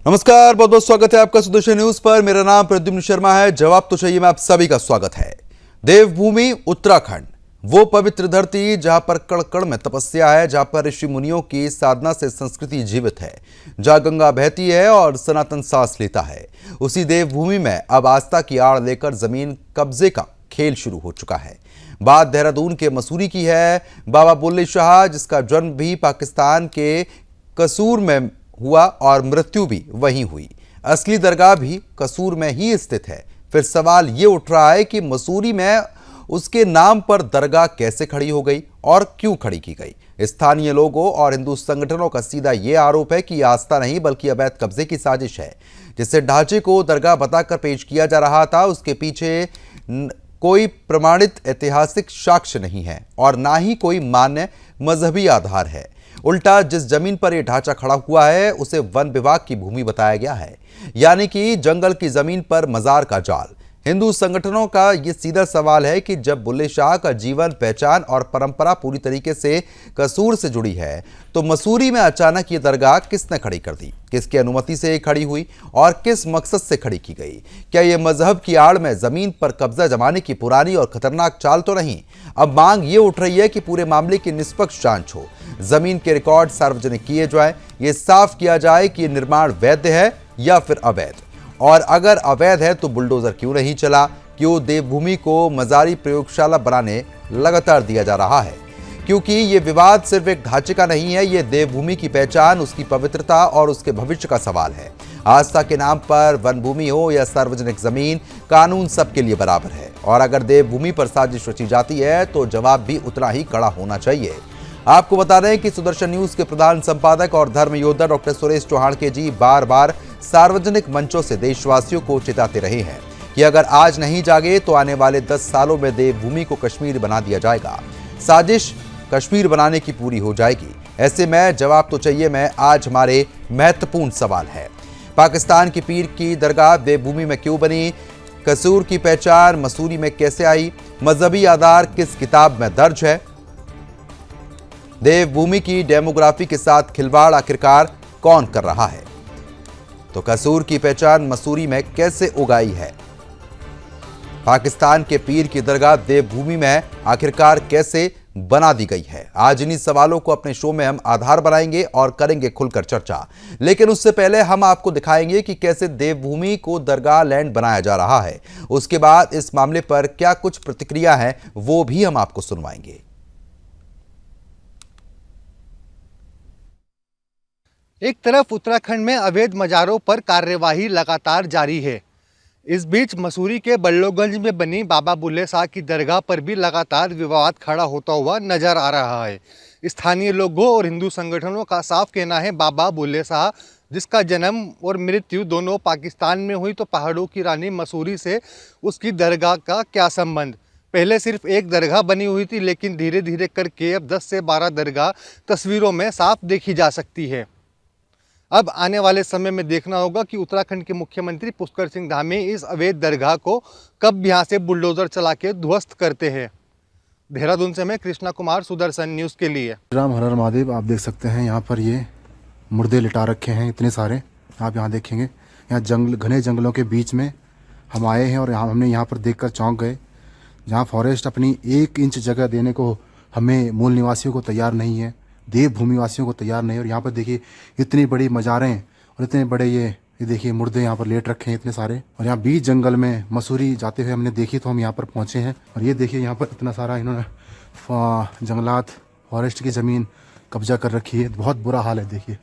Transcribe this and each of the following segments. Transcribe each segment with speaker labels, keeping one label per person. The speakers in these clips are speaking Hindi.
Speaker 1: नमस्कार, बहुत बहुत स्वागत है आपका सुदर्शन न्यूज पर। मेरा नाम प्रद्युम्न शर्मा है। जवाब तो चाहिए में आप सभी का स्वागत है। देवभूमि उत्तराखंड, वो पवित्र धरती जहां पर कण कण में तपस्या है, जहां पर ऋषि मुनियों की साधना से संस्कृति जीवित है, जहां गंगा बहती है और सनातन सांस लेता है। उसी देवभूमि में अब आस्था की आड़ लेकर जमीन कब्जे का खेल शुरू हो चुका है। बात देहरादून के मसूरी की है। बाबा बुल्ले शाह, जिसका जन्म भी पाकिस्तान के कसूर में हुआ और मृत्यु भी वहीं हुई, असली दरगाह भी कसूर में ही स्थित है। फिर सवाल ये उठ रहा है कि मसूरी में उसके नाम पर दरगाह कैसे खड़ी हो गई और क्यों खड़ी की गई। स्थानीय लोगों और हिंदू संगठनों का सीधा ये आरोप है कि आस्था नहीं बल्कि अवैध कब्जे की साजिश है। जिससे ढांचे को दरगाह बताकर पेश किया जा रहा था, उसके पीछे कोई प्रमाणित ऐतिहासिक साक्ष्य नहीं है और ना ही कोई मान्य मजहबी आधार है। उल्टा जिस जमीन पर यह ढांचा खड़ा हुआ है उसे वन विभाग की भूमि बताया गया है, यानी कि जंगल की जमीन पर मजार का जाल। हिंदू संगठनों का यह सीधा सवाल है कि जब बुल्ले शाह का जीवन, पहचान और परंपरा पूरी तरीके से कसूर से जुड़ी है, तो मसूरी में अचानक ये दरगाह किसने खड़ी कर दी, किसकी अनुमति से खड़ी हुई और किस मकसद से खड़ी की गई। क्या ये मजहब की आड़ में जमीन पर कब्जा जमाने की पुरानी और खतरनाक चाल तो नहीं। अब मांग ये उठ रही है कि पूरे मामले की निष्पक्ष जांच हो, जमीन के रिकॉर्ड सार्वजनिक किए जाए, ये साफ किया जाए कि ये निर्माण वैध है या फिर अवैध, और अगर अवैध है तो बुलडोजर क्यों नहीं चला, क्यों देवभूमि को मजारी प्रयोगशाला बनाने लगातार दिया जा रहा है। क्योंकि ये विवाद सिर्फ एक ढांचे का नहीं है, ये देवभूमि की पहचान, उसकी पवित्रता और उसके भविष्य का सवाल है। आस्था के नाम पर वन भूमि हो या सार्वजनिक जमीन, कानून सबके लिए बराबर है, और अगर देवभूमि पर साजिश रची जाती है तो जवाब भी उतना ही कड़ा होना चाहिए। आपको बता दें कि सुदर्शन न्यूज के प्रधान संपादक और धर्म योद्धा डॉक्टर सुरेश चौहान के जी बार बार सार्वजनिक मंचों से देशवासियों को चेताते रहे हैं कि अगर आज नहीं जागे तो आने वाले 10 सालों में देवभूमि को कश्मीर बना दिया जाएगा। साजिश कश्मीर बनाने की पूरी हो जाएगी। ऐसे में जवाब तो चाहिए में आज हमारे महत्वपूर्ण सवाल है। पाकिस्तान की पीर की दरगाह देवभूमि में क्यों बनी, कसूर की पहचान मसूरी में कैसे आई, मजहबी आधार किस किताब में दर्ज है, देवभूमि की डेमोग्राफी के साथ खिलवाड़ आखिरकार कौन कर रहा है, तो कसूर की पहचान मसूरी में कैसे उगाई है, पाकिस्तान के पीर की दरगाह देवभूमि में आखिरकार कैसे बना दी गई है। आज इन्हीं सवालों को अपने शो में हम आधार बनाएंगे और करेंगे खुलकर चर्चा। लेकिन उससे पहले हम आपको दिखाएंगे कि कैसे देवभूमि को दरगाह लैंड बनाया जा रहा है। उसके बाद इस मामले पर क्या कुछ प्रतिक्रिया है वो भी हम आपको सुनवाएंगे।
Speaker 2: एक तरफ उत्तराखंड में अवैध मजारों पर कार्यवाही लगातार जारी है। इस बीच मसूरी के बल्लोगंज में बनी बाबा बुल्ले शाह की दरगाह पर भी लगातार विवाद खड़ा होता हुआ नजर आ रहा है। स्थानीय लोगों और हिंदू संगठनों का साफ कहना है, बाबा बुल्ले शाह जिसका जन्म और मृत्यु दोनों पाकिस्तान में हुई, तो पहाड़ों की रानी मसूरी से उसकी दरगाह का क्या संबंध। पहले सिर्फ एक दरगाह बनी हुई थी, लेकिन धीरे धीरे करके अब 10 से 12 दरगाह तस्वीरों में साफ देखी जा सकती है। अब आने वाले समय में देखना होगा कि उत्तराखंड के मुख्यमंत्री पुष्कर सिंह धामी इस अवैध दरगाह को कब यहाँ से बुलडोजर चला के ध्वस्त करते हैं। देहरादून से मैं कृष्णा कुमार, सुदर्शन न्यूज के लिए।
Speaker 3: राम हर हर महादेव। आप देख सकते हैं यहाँ पर ये मुर्दे लिटा रखे हैं इतने सारे। आप यहाँ देखेंगे, यहाँ जंगल, घने जंगलों के बीच में हम आए हैं और हमने यहाँ पर देखकर चौंक गए, जहाँ फॉरेस्ट अपनी 1 इंच जगह देने को हमें मूल निवासियों को तैयार नहीं है, देवभूमि वासियों को तैयार नहीं है। और यहाँ पर देखिए इतनी बड़ी मजारें और इतने बड़े ये देखिए मुर्दे यहाँ पर लेट रखे हैं इतने सारे। और यहाँ बीच जंगल में मसूरी जाते हुए हमने देखी तो हम यहाँ पर पहुँचे हैं। और ये देखिए यहाँ पर इतना सारा इन्होंने जंगलात, फॉरेस्ट की ज़मीन कब्जा कर रखी है। बहुत बुरा हाल है। देखिए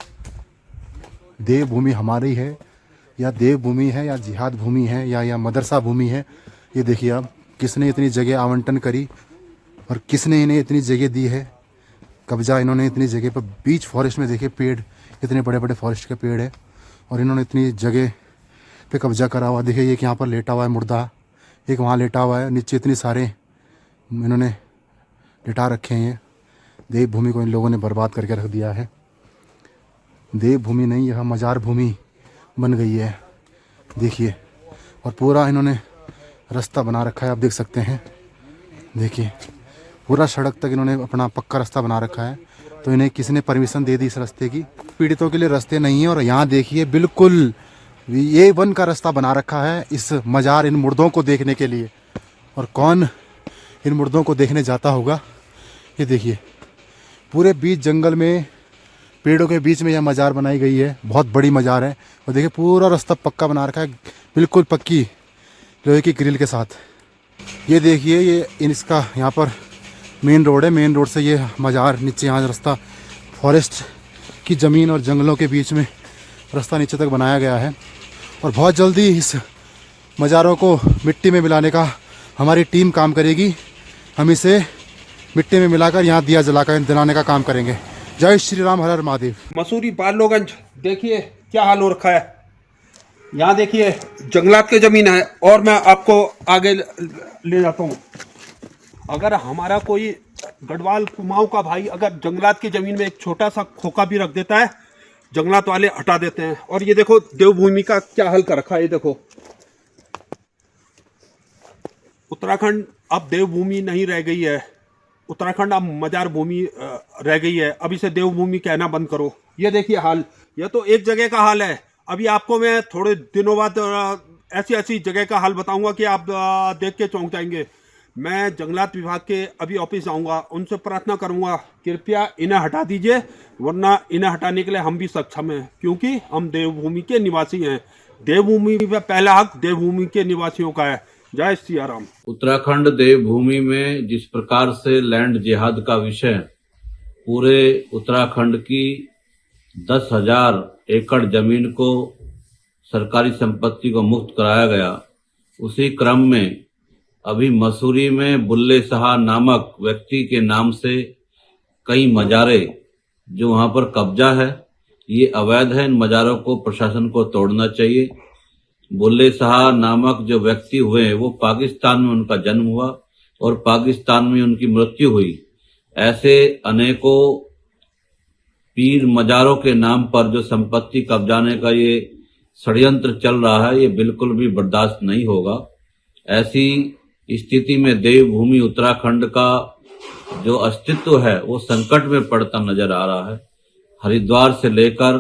Speaker 3: देवभूमि हमारी है या देवभूमि है या जिहाद भूमि है या मदरसा भूमि है। ये देखिए अब किसने इतनी जगह आवंटन करी और किसने इन्हें इतनी जगह दी है, कब्जा इन्होंने इतनी जगह पर। बीच फॉरेस्ट में देखिए पेड़, इतने बड़े बड़े फॉरेस्ट के पेड़ है और इन्होंने इतनी जगह पे कब्जा करा हुआ। देखिए एक यहाँ पर लेटा हुआ है मुर्दा, एक वहाँ लेटा हुआ है, नीचे इतने सारे इन्होंने लिटा रखे हैं। देवभूमि को इन लोगों ने बर्बाद करके रख दिया है। देवभूमि नहीं, यह मजार भूमि बन गई है। देखिए, और पूरा इन्होंने रास्ता बना रखा है, आप देख सकते हैं। देखिए पूरा सड़क तक इन्होंने अपना पक्का रास्ता बना रखा है। तो इन्हें किसने परमिशन दे दी इस रास्ते की, पीड़ितों के लिए रास्ते नहीं है। और यहाँ देखिए बिल्कुल ये वन का रास्ता बना रखा है इस मज़ार इन मुर्दों को देखने के लिए। और कौन इन मुर्दों को देखने जाता होगा। ये देखिए पूरे बीच जंगल में पेड़ों के बीच में यह मज़ार बनाई गई है। बहुत बड़ी मज़ार है। और देखिए पूरा रास्ता पक्का बना रखा है, बिल्कुल पक्की लोहे की ग्रिल के साथ। ये देखिए ये इसका यहाँ पर मेन रोड है। मेन रोड से ये मज़ार नीचे यहाँ रास्ता फॉरेस्ट की ज़मीन और जंगलों के बीच में रास्ता नीचे तक बनाया गया है। और बहुत जल्दी इस मज़ारों को मिट्टी में मिलाने का हमारी टीम काम करेगी। हम इसे मिट्टी में मिलाकर यहाँ दिया जलाकर दिलाने का काम करेंगे। जय श्री राम, हर हर महादेव।
Speaker 4: मसूरी बालोगंज देखिए क्या हाल हो रखा है। यहाँ देखिए जंगलात की जमीन है और मैं आपको आगे ले जाता हूँ। अगर हमारा कोई गढ़वाल कुमाऊं का भाई अगर जंगलात की जमीन में एक छोटा सा खोखा भी रख देता है, जंगलात वाले हटा देते हैं। और ये देखो देवभूमि का क्या हाल कर रखा है। ये देखो उत्तराखंड अब देवभूमि नहीं रह गई है। उत्तराखंड अब मजार भूमि रह गई है। अब इसे देवभूमि कहना बंद करो। ये देखिए हाल, यह तो एक जगह का हाल है। अभी आपको मैं थोड़े दिनों बाद ऐसी ऐसी जगह का हाल बताऊंगा कि आप देख के चौंक जाएंगे। मैं जंगलात विभाग के अभी ऑफिस जाऊंगा, उनसे प्रार्थना करूंगा कृपया इन्हें हटा दीजिए, वरना इन्हें हटाने के लिए हम भी सक्षम हैं, क्योंकि हम देवभूमि के निवासी हैं। देवभूमि में पहला हक देवभूमि के निवासियों का है। जय श्री राम।
Speaker 5: उत्तराखंड देवभूमि में जिस प्रकार से लैंड जिहाद का विषय पूरे उत्तराखंड की 10,000 एकड़ जमीन को सरकारी संपत्ति को मुक्त कराया गया, उसी क्रम में अभी मसूरी में बुल्ले शाह नामक व्यक्ति के नाम से कई मजारे जो वहां पर कब्जा है, ये अवैध है। इन मजारों को प्रशासन को तोड़ना चाहिए। बुल्ले शाह नामक जो व्यक्ति हुए वो पाकिस्तान में उनका जन्म हुआ और पाकिस्तान में उनकी मृत्यु हुई। ऐसे अनेकों पीर मजारों के नाम पर जो संपत्ति कब्जाने का ये षड्यंत्र चल रहा है, ये बिल्कुल भी बर्दाश्त नहीं होगा। ऐसी स्थिति में देवभूमि उत्तराखंड का जो अस्तित्व है वो संकट में पड़ता नजर आ रहा है। हरिद्वार से लेकर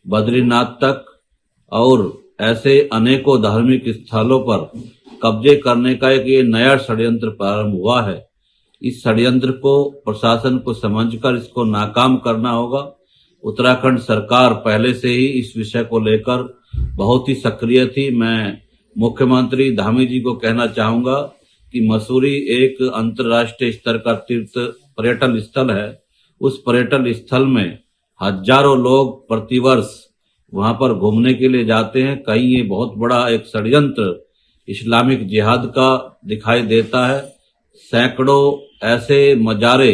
Speaker 5: बद्रीनाथ तक और ऐसे अनेकों धार्मिक स्थलों पर कब्जे करने का एक ये नया षड्यंत्र प्रारंभ हुआ है। इस षड्यंत्र को प्रशासन को समझकर इसको नाकाम करना होगा। उत्तराखंड सरकार पहले से ही इस विषय को लेकर बहुत ही सक्रिय थी। मैं मुख्यमंत्री धामी जी को कहना चाहूंगा कि मसूरी एक अंतर्राष्ट्रीय स्तर का तीर्थ पर्यटन स्थल है। उस पर्यटन स्थल में हजारों लोग प्रतिवर्ष वहां पर घूमने के लिए जाते हैं। कहीं ये बहुत बड़ा एक षड्यंत्र इस्लामिक जिहाद का दिखाई देता है। सैकड़ों ऐसे मजारे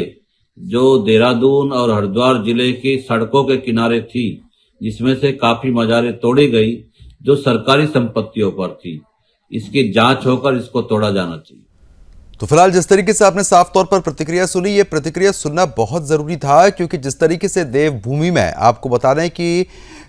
Speaker 5: जो देहरादून और हरिद्वार जिले की सड़कों के किनारे थी, जिसमें से काफी मजारे तोड़ी गई जो सरकारी संपत्तियों पर थी। इसकी जांच होकर इसको तोड़ा जाना चाहिए।
Speaker 1: तो फिलहाल जिस तरीके से आपने साफ तौर पर प्रतिक्रिया सुनी, ये प्रतिक्रिया सुनना बहुत जरूरी था, क्योंकि जिस तरीके से देवभूमि में आपको बता दें कि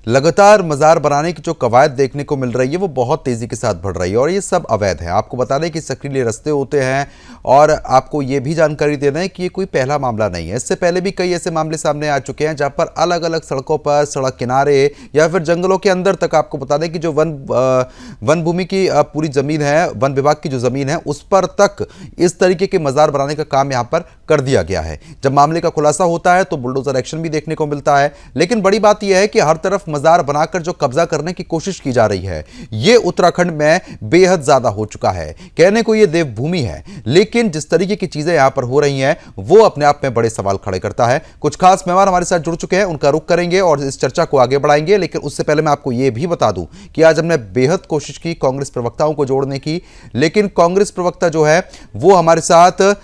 Speaker 1: लगातार मजार बनाने की जो कवायद देखने को मिल रही है वो बहुत तेजी के साथ बढ़ रही है और ये सब अवैध है। आपको बता दें कि सक्रिय रास्ते होते हैं और आपको ये भी जानकारी दे रहे हैं कि ये कोई पहला मामला नहीं है। इससे पहले भी कई ऐसे मामले सामने आ चुके हैं जहां पर अलग अलग सड़कों पर, सड़क किनारे या फिर जंगलों के अंदर तक आपको बता दें कि जो वन भूमि की पूरी जमीन है, वन विभाग की जो जमीन है उस पर तक इस तरीके के मजार बनाने का काम यहां पर कर दिया गया है। जब मामले का खुलासा होता है तो बुलडोजर एक्शन भी देखने को मिलता है, लेकिन बड़ी बात यह है कि हर तरफ मजार बनाकर जो कब्जा करने की कोशिश की जा रही है यह उत्तराखंड में बेहद ज्यादा हो चुका है। कहने को यह देवभूमि है, लेकिन जिस तरीके की चीजें यहां पर हो रही हैं वो अपने आप में बड़े सवाल खड़े करता है। कुछ खास मेहमान हमारे साथ जुड़ चुके हैं, उनका रुख करेंगे और इस चर्चा को आगे बढ़ाएंगे। लेकिन उससे पहले मैं आपको यह भी बता दूं कि आज हमने बेहद कोशिश की कांग्रेस प्रवक्ताओं को जोड़ने की, लेकिन कांग्रेस प्रवक्ता जो है वो हमारे साथ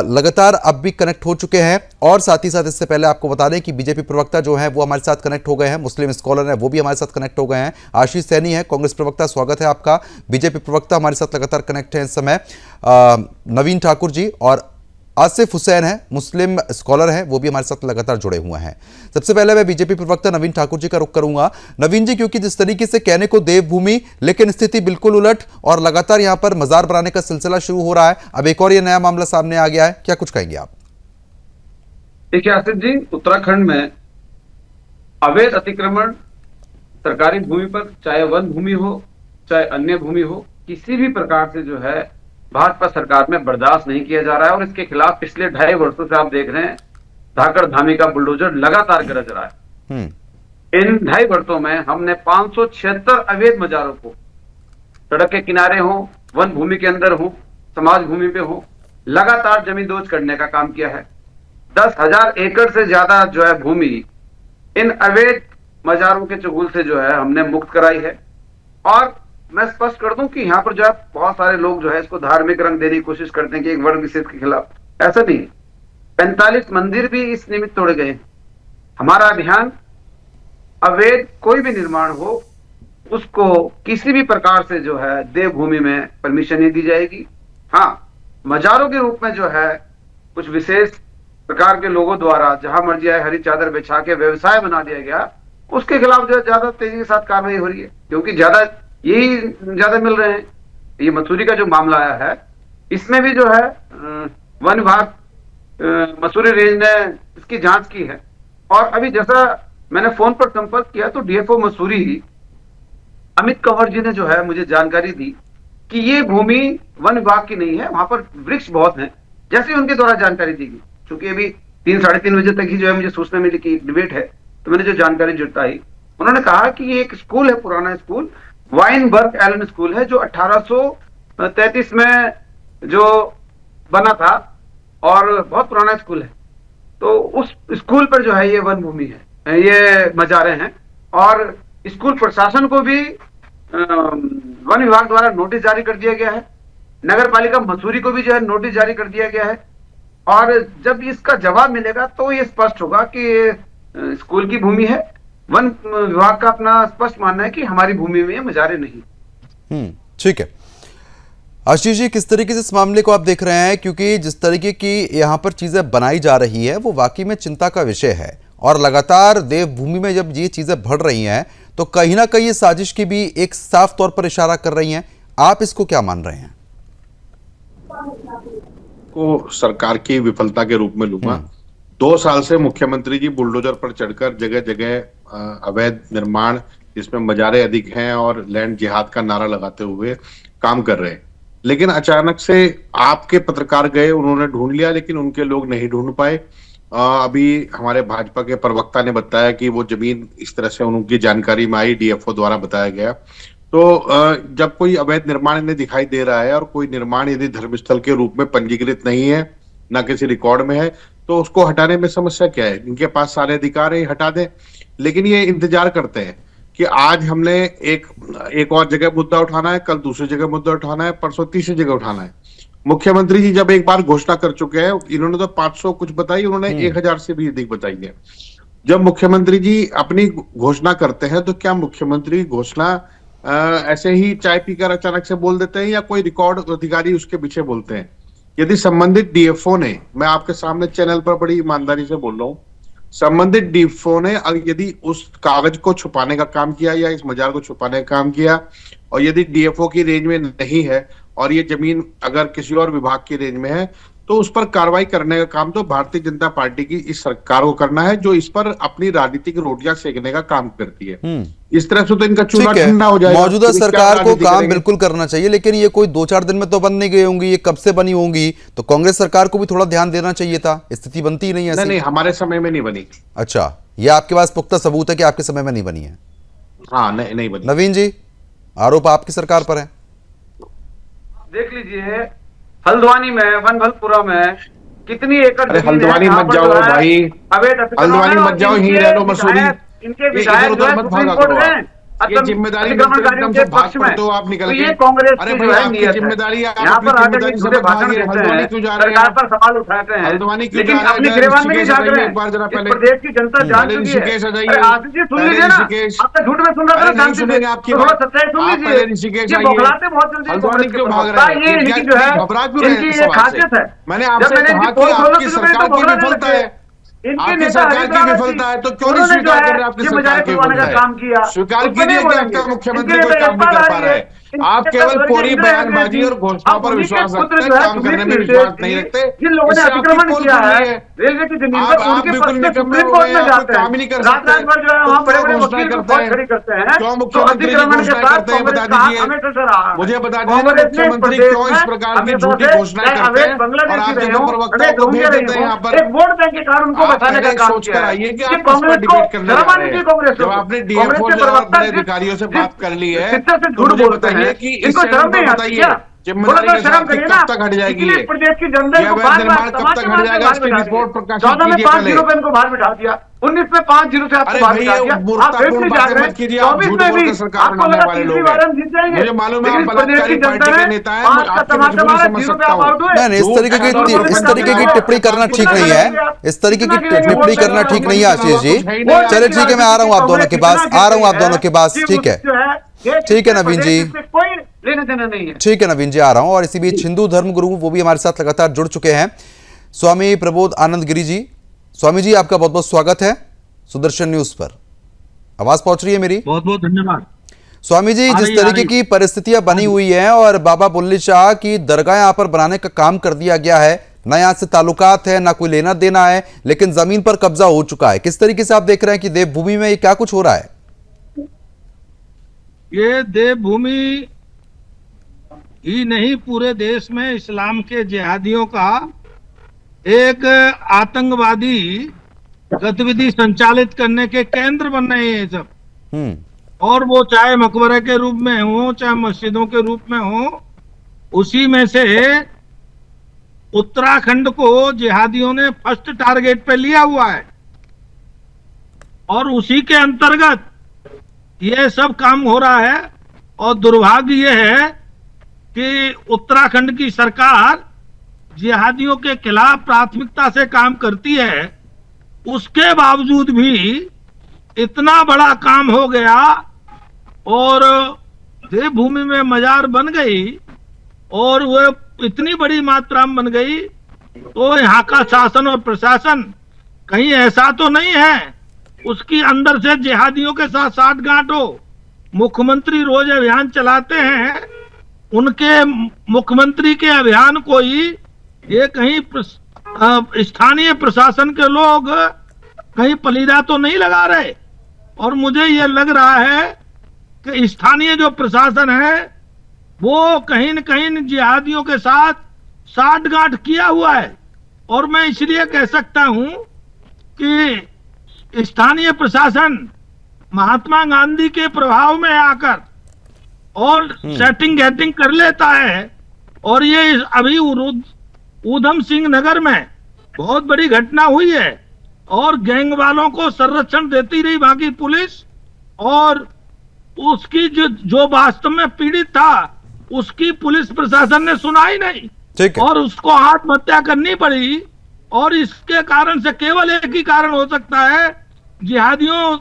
Speaker 1: लगातार अब भी कनेक्ट हो चुके हैं। और साथ ही साथ इससे पहले आपको बता दें कि बीजेपी प्रवक्ता जो है वो हमारे साथ कनेक्ट हो गए हैं, मुस्लिम स्कॉलर हैं वो भी हमारे साथ कनेक्ट हो गए हैं। आशीष सैनी है कांग्रेस प्रवक्ता, स्वागत है आपका। बीजेपी प्रवक्ता हमारे साथ लगातार कनेक्ट है इस समय नवीन ठाकुर जी, और आसिफ हुसैन है मुस्लिम स्कॉलर हैं वो भी हमारे साथ लगातार जुड़े हुए हैं। सबसे पहले मैं बीजेपी प्रवक्ता नवीन ठाकुर जी का रुख करूंगा। नवीन जी, क्योंकि जिस तरीके से कहने को देवभूमि, लेकिन स्थिति बिल्कुल उलट और लगातार यहां पर मजार बनाने का सिलसिला शुरू हो रहा है। अब एक और ये नया मामला सामने आ गया है, क्या कुछ कहेंगे आप?
Speaker 6: देखिए आसिफ जी, उत्तराखंड में अवैध अतिक्रमण सरकारी भूमि पर, चाहे वन भूमि हो चाहे अन्य भूमि हो, किसी भी प्रकार से जो है भाजपा सरकार में बर्दाश्त नहीं किया जा रहा है। और इसके खिलाफ पिछले 2.5 वर्षों से आप देख रहे हैं धाकड़ धामी का बुलडोजर लगातार गरज रहा है। इन 2.5 वर्षों में हमने 576 अवैध मजारों को सड़क के किनारे हो, वन भूमि के अंदर हो, समाज भूमि पे हो, लगातार जमींदोज करने का काम किया है। 10,000 एकड़ से ज्यादा जो है भूमि इन अवैध मजारों के चुगुल से जो है हमने मुक्त कराई है। और मैं स्पष्ट कर दूं कि यहाँ पर जो है बहुत सारे लोग जो है इसको धार्मिक रंग देने की कोशिश करते हैं कि एक वर्ण विशेष के खिलाफ, ऐसा नहीं है। 45 मंदिर भी इस निमित्त तोड़े गए हैं। हमारा अभियान अवैध कोई भी निर्माण हो उसको किसी भी प्रकार से जो है देवभूमि में परमिशन नहीं दी जाएगी। हाँ, मजारों के रूप में जो है कुछ विशेष प्रकार के लोगों द्वारा जहां मर्जी आए हरी चादर बिछा के व्यवसाय बना दिया गया, उसके खिलाफ जो है ज्यादा तेजी के साथ कार्रवाई हो रही है, क्योंकि ज्यादा मिल रहे हैं। ये मसूरी का जो मामला आया है इसमें भी जो है वन विभाग मसूरी रेंज ने इसकी जांच की है। और अभी जैसा मैंने फोन पर संपर्क किया तो डीएफओ मसूरी अमित कंवर जी ने जो है मुझे जानकारी दी कि ये भूमि वन विभाग की नहीं है, वहां पर वृक्ष बहुत हैं। जैसे उनके द्वारा जानकारी दी गई, चूंकि अभी 3-3:30 बजे तक ही जो है मुझे सूचना मिली कि एक डिबेट है, तो मैंने जो जानकारी जुटाई, उन्होंने कहा कि ये एक स्कूल है, पुराना स्कूल वाइनबर्ग एलन स्कूल है, जो 1833 में जो बना था और बहुत पुराना स्कूल है। तो उस स्कूल पर जो है ये वन भूमि है, ये मजारे हैं। और स्कूल प्रशासन को भी वन विभाग द्वारा नोटिस जारी कर दिया गया है, नगर पालिका मसूरी को भी जो है नोटिस जारी कर दिया गया है। और जब इसका जवाब मिलेगा तो ये स्पष्ट होगा कि स्कूल की भूमि है। वन विभाग का अपना स्पष्ट मानना है कि हमारी भूमि में मजारे नहीं।
Speaker 1: ठीक है आशीष जी, किस तरीके से इस मामले को आप देख रहे हैं, क्योंकि जिस तरीके की यहाँ पर चीजें बनाई जा रही है वो वाकई में चिंता का विषय है। और लगातार देवभूमि में जब ये चीजें बढ़ रही हैं तो कहीं ना कहीं ये साजिश की भी एक साफ तौर पर इशारा कर रही हैं। आप इसको क्या मान rहे हैं?
Speaker 7: को सरकार की विफलता के रूप में लूंगा। 2 साल से मुख्यमंत्री जी बुलडोजर पर चढ़कर जगह जगह अवैध निर्माण जिसमें मजारे अधिक हैं और लैंड जिहाद का नारा लगाते हुए काम कर रहे हैं। लेकिन अचानक से आपके पत्रकार गए, उन्होंने ढूंढ लिया, लेकिन उनके लोग नहीं ढूंढ पाए। अभी हमारे भाजपा के प्रवक्ता ने बताया कि वो जमीन इस तरह से उनकी जानकारी में आई, डीएफओ द्वारा बताया गया। तो जब कोई अवैध निर्माण इन्हें दिखाई दे रहा है और कोई निर्माण यदि धर्मस्थल के रूप में पंजीकृत नहीं है, ना किसी रिकॉर्ड में है, तो उसको हटाने में समस्या क्या है? इनके पास सारे अधिकार है, हटा दें। लेकिन ये इंतजार करते हैं कि आज हमने एक और जगह मुद्दा उठाना है, कल दूसरी जगह मुद्दा उठाना है, परसों तीसरी जगह उठाना है। मुख्यमंत्री जी जब एक बार घोषणा कर चुके हैं, इन्होंने तो 500 कुछ बताई, उन्होंने 1000 से भी अधिक बताई है। जब मुख्यमंत्री जी अपनी घोषणा करते हैं तो क्या मुख्यमंत्री घोषणा ऐसे ही चाय पीकर अचानक से बोल देते हैं या कोई रिकॉर्ड अधिकारी उसके पीछे बोलते हैं? यदि संबंधित डीएफओ ने, मैं आपके सामने चैनल पर बड़ी ईमानदारी से बोल रहा हूँ, संबंधित डीएफओ ने यदि उस कागज को छुपाने का काम किया या इस मजार को छुपाने का काम किया, और यदि डीएफओ की रेंज में नहीं है और ये जमीन अगर किसी और विभाग की रेंज में है, तो उस पर कार्रवाई करने का काम तो भारतीय जनता पार्टी की इस सरकार को करना है, जो इस पर अपनी राजनीतिक रोटियां सेकने का काम करती है। इस तरह से तो इनका चूल्हा ठंडा हो जाएगा।
Speaker 1: मौजूदा सरकार को काम बिल्कुल करना चाहिए, लेकिन ये कोई 2-4 दिन में तो बन नहीं गई होंगी, ये कब से बनी होंगी, तो कांग्रेस सरकार को भी थोड़ा ध्यान देना चाहिए था। स्थिति बनती ही नहीं है।
Speaker 7: नहीं, हमारे समय में नहीं बनी।
Speaker 1: अच्छा, ये आपके पास पुख्ता सबूत है कि आपके समय में नहीं बनी है?
Speaker 7: हाँ, नहीं बनी।
Speaker 1: नवीन जी, आरोप आपकी सरकार पर है।
Speaker 6: देख लीजिए हल्द्वानी में, वनभलपुरा में कितनी एकड़
Speaker 7: अरे हल्द्वानी मत जाओ भाई, हल्द्वानी मत जाओ, ही रह लो मसूरी।
Speaker 6: इनके विधायक जो है सुप्रीम कोर्ट में
Speaker 7: ये जिम्मेदारी एकदम से भाग पड़ते हो आप निकल के।
Speaker 6: कांग्रेस
Speaker 7: अरे भाई, आपकी जिम्मेदारी है, आप अपनी जिम्मेदारी से भाग रहे हैं। हल्द्वानी क्यों जा रहे हैं?
Speaker 6: सरकार पर सवाल उठाते हैं,
Speaker 7: हल्द्वानी क्यों
Speaker 6: लेकिन
Speaker 7: जा रहे
Speaker 6: अपनी
Speaker 7: हैं?
Speaker 6: गिरफ्तार में नहीं जा रहे हैं।
Speaker 7: एक बार जरा पहले
Speaker 6: प्रदेश की जनता जान चुकी है।
Speaker 7: ऋषिकेश आ जाइए।
Speaker 6: अरे आशीष जी सुन लीजिए ना, आप तो झूठ में सुन रहे थे, शांति से
Speaker 7: सुनेंगे आपकी
Speaker 6: थोड़ा सच्चाई सुन लीजिए।
Speaker 7: ऋषिकेश
Speaker 6: ये बौखलाते बहुत जल्दी।
Speaker 7: हल्द्वानी क्यों भाग रहे हैं?
Speaker 6: ये इनकी जो है इनकी ये खासियत है।
Speaker 7: मैंने आपसे कहा कि आपकी सरकार की विफलता है, आपकी सरकार की विफलता है, तो क्यों नहीं स्वीकार कर रहे? आपकी सरकार की विफलता है,
Speaker 6: काम किया,
Speaker 7: स्वीकार कीजिए कि आपका मुख्यमंत्री कोई काम नहीं कर पा रहा है। आप केवल पूरी बयानबाजी और घोषणाओं पर विश्वास रखते हैं, काम करने में विश्वास नहीं रखते।
Speaker 6: जिन लोगों ने
Speaker 7: इससे आपकी
Speaker 6: अतिक्रमण
Speaker 7: पोल
Speaker 6: किया
Speaker 7: खुल रही
Speaker 6: है रेलवे की जमीन पर,
Speaker 7: आप
Speaker 6: उनके
Speaker 7: बिल्कुल
Speaker 6: पक्ष में
Speaker 7: निकम्मे
Speaker 6: सुप्रीम
Speaker 7: हो
Speaker 6: कोर्ट
Speaker 7: गए
Speaker 6: में
Speaker 7: हैं,
Speaker 6: जाते
Speaker 7: काम ही नहीं
Speaker 6: हैं,
Speaker 7: कर
Speaker 6: रात
Speaker 7: सकते।
Speaker 6: रात भर जो है वहाँ बड़े बड़े
Speaker 7: घोषणा
Speaker 6: वकील
Speaker 7: करते
Speaker 6: फौज
Speaker 7: हैं।
Speaker 6: खड़ी करते हैं।
Speaker 7: क्यों
Speaker 6: तो
Speaker 7: मुख्यमंत्री की
Speaker 6: अतिक्रमण के
Speaker 7: घोषणा
Speaker 6: साथ
Speaker 7: करते हैं,
Speaker 6: कांग्रेस
Speaker 7: बता
Speaker 6: का हाथ
Speaker 7: दीजिए।
Speaker 6: हमेशा से रहा है।
Speaker 7: मुझे बता दीजिए ना,
Speaker 6: कांग्रेस ने
Speaker 7: मुख्यमंत्री
Speaker 6: प्रदेश
Speaker 7: क्यों इस
Speaker 6: में
Speaker 7: प्रकार की
Speaker 6: हमेशा
Speaker 7: झूठी
Speaker 6: से
Speaker 7: घोषणाएं
Speaker 6: चाहे
Speaker 7: करते
Speaker 6: अवैध
Speaker 7: हैं,
Speaker 6: बांग्लादेशी
Speaker 7: और आपके
Speaker 6: रहे
Speaker 7: जो
Speaker 6: हों,
Speaker 7: प्रवक्ताओं
Speaker 6: अवैध
Speaker 7: को
Speaker 6: रोहिंग्या
Speaker 7: भेज
Speaker 6: रहे
Speaker 7: देते हैं
Speaker 6: हों,
Speaker 7: यहाँ पर।
Speaker 6: एक वोट बैंक के कारण उनको
Speaker 7: आप
Speaker 6: बचाने का
Speaker 7: पहले
Speaker 6: काम
Speaker 7: सोच
Speaker 6: किया
Speaker 7: कर
Speaker 6: है।
Speaker 7: आइए कि
Speaker 6: ये
Speaker 7: आप किस पर
Speaker 6: कांग्रेस को
Speaker 7: डिबेट करने
Speaker 6: शर्म
Speaker 7: जा
Speaker 6: आनी
Speaker 7: रहे
Speaker 6: चाहिए।
Speaker 7: हैं।
Speaker 6: कांग्रेस
Speaker 7: जब
Speaker 6: को,
Speaker 7: आपने
Speaker 6: कांग्रेस
Speaker 7: डीएफओ
Speaker 6: के
Speaker 7: से और
Speaker 6: प्रवक्ता
Speaker 7: बड़े अधिकारियों से बात कर ली है,
Speaker 6: शिक्षक से
Speaker 7: तो
Speaker 6: झूठ
Speaker 7: मुझे
Speaker 6: बोलते हैं,
Speaker 7: बताइए कि इस
Speaker 6: इनको
Speaker 7: चैनल
Speaker 6: शर्म
Speaker 7: पर
Speaker 6: नहीं आती
Speaker 7: बताइए
Speaker 6: क्या?
Speaker 7: जिम्मेदारी
Speaker 6: थोड़ा
Speaker 7: के
Speaker 6: सा शर्म
Speaker 7: साथ कि
Speaker 6: करिए
Speaker 7: कब
Speaker 6: ना।
Speaker 7: तक हट जाएगी
Speaker 6: इतनी
Speaker 7: ये
Speaker 6: प्रदेश की जनता
Speaker 7: ये
Speaker 6: को
Speaker 7: अवैध
Speaker 6: बार बार
Speaker 7: निर्माण कब तक हट जाएगा, इसकी रिपोर्ट प्रकाशित
Speaker 6: 14 में
Speaker 7: कीजिए
Speaker 6: 5
Speaker 7: पहले।
Speaker 6: जीरो पे इनको बाहर बिठा दिया, 19 में 5 जीरो से आपको
Speaker 7: अरे
Speaker 6: बाहर
Speaker 7: भैया,
Speaker 6: बिठा दिया। आप
Speaker 7: मूर्खतापूर्ण
Speaker 6: फिर
Speaker 7: बातें
Speaker 6: जाग रहे
Speaker 7: मत कीजिए, आप
Speaker 6: 24
Speaker 7: झूठ
Speaker 6: में
Speaker 7: बोल
Speaker 6: भी
Speaker 7: के सरकार
Speaker 6: आपको
Speaker 7: बनाने
Speaker 6: लगा
Speaker 7: वाले
Speaker 6: तीसरी
Speaker 7: लोग
Speaker 6: बार
Speaker 7: हैं।
Speaker 6: हम जीत जाएंगे।
Speaker 7: मुझे मालूम है
Speaker 6: लेकिन
Speaker 7: आप
Speaker 6: इस प्रदेश
Speaker 7: बलात्कारी
Speaker 6: की जनता
Speaker 7: पार्टी के
Speaker 6: ने
Speaker 7: नेता हैं,
Speaker 6: 5 का
Speaker 7: आपकी
Speaker 6: तमाशा
Speaker 7: मजबूरी
Speaker 6: मारा,
Speaker 7: समझ
Speaker 6: 0 पे
Speaker 7: सकता
Speaker 6: आप
Speaker 7: हूँ।
Speaker 6: आउट हुए।
Speaker 1: नहीं, इस तरीके
Speaker 7: झूठ
Speaker 1: की टिप्पणी करना ठीक नहीं है। इस तरीके की टिप्पणी करना ठीक नहीं है आशीष जी। चलिए ठीक है, मैं आ रहा हूँ आप दोनों के पास, आ रहा हूँ आप दोनों के पास। ठीक है, ठीक है नवीन जी,
Speaker 6: कोई लेना देना नहीं है।
Speaker 1: ठीक है नवीन जी, आ रहा हूं। और इसी बीच हिंदू धर्म गुरु वो भी हमारे साथ लगातार जुड़ चुके हैं, स्वामी प्रबोध आनंद गिरी जी। स्वामी जी, आपका बहुत बहुत स्वागत है सुदर्शन न्यूज पर। आवाज पहुंच रही है मेरी?
Speaker 8: बहुत बहुत धन्यवाद।
Speaker 1: स्वामी जी, जिस तरीके की परिस्थितियां बनी हुई हैं और बाबा बुल्ले शाह की दरगाह यहां पर बनाने का काम कर दिया गया है, ना यहाँ से ताल्लुकात है, ना कोई लेना देना है, लेकिन जमीन पर कब्जा हो चुका है, किस तरीके से आप देख रहे हैं कि देवभूमि में ये क्या कुछ हो रहा है?
Speaker 8: ये देवभूमि ही नहीं, पूरे देश में इस्लाम के जिहादियों का एक आतंकवादी गतिविधि संचालित करने के केंद्र बन रहे हैं ये सब। और वो चाहे मकबरे के रूप में हो, चाहे मस्जिदों के रूप में हो, उसी में से उत्तराखंड को जिहादियों ने फर्स्ट टारगेट पे लिया हुआ है और उसी के अंतर्गत ये सब काम हो रहा है। और दुर्भाग्य ये है कि उत्तराखंड की सरकार जिहादियों के खिलाफ प्राथमिकता से काम करती है, उसके बावजूद भी इतना बड़ा काम हो गया और देवभूमि में मजार बन गई और वो इतनी बड़ी मात्रा में बन गई, तो यहाँ का शासन और प्रशासन कहीं ऐसा तो नहीं है उसकी अंदर से जिहादियों के साथ साठगांठ हो। मुख्यमंत्री रोज अभियान चलाते हैं, उनके मुख्यमंत्री के अभियान को ही ये कहीं स्थानीय प्रशासन के लोग कहीं पलीदा तो नहीं लगा रहे। और मुझे ये लग रहा है कि स्थानीय जो प्रशासन है वो कहीं न कहीं जिहादियों के साथ साठगांठ किया हुआ है। और मैं इसलिए कह सकता हूं कि स्थानीय प्रशासन महात्मा गांधी के प्रभाव में आकर और सेटिंग गेटिंग कर लेता है। और ये अभी ऊधम सिंह नगर में बहुत बड़ी घटना हुई है और गैंग वालों को संरक्षण देती रही वहां की पुलिस, और उसकी जो वास्तव में पीड़ित था उसकी पुलिस प्रशासन ने सुना ही नहीं।
Speaker 1: ठीक है।
Speaker 8: और उसको आत्महत्या करनी पड़ी। और इसके कारण से केवल एक ही कारण हो सकता है, जिहादियों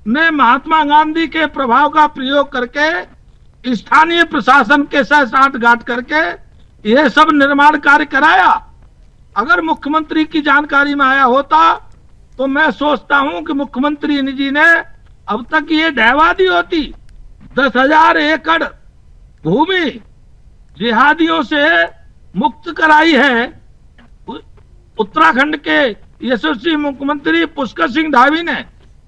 Speaker 8: ने महात्मा गांधी के प्रभाव का प्रयोग करके स्थानीय प्रशासन के साथ साठगांठ करके यह सब निर्माण कार्य कराया। अगर मुख्यमंत्री की जानकारी में आया होता तो मैं सोचता हूं कि मुख्यमंत्री जी ने अब तक ये ढहवा दी होती। 10,000 एकड़ भूमि जिहादियों से मुक्त कराई है। उत्तराखंड के यशस्वी मुख्यमंत्री पुष्कर सिंह धामी ने,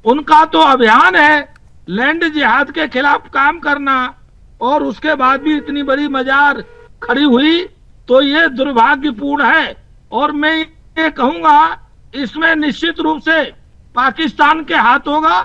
Speaker 8: उनका तो अभियान है लैंड जिहाद के खिलाफ काम करना, और उसके बाद भी इतनी बड़ी मजार खड़ी हुई, तो ये दुर्भाग्यपूर्ण है। और मैं ये कहूंगा इसमें निश्चित रूप से पाकिस्तान के हाथ होगा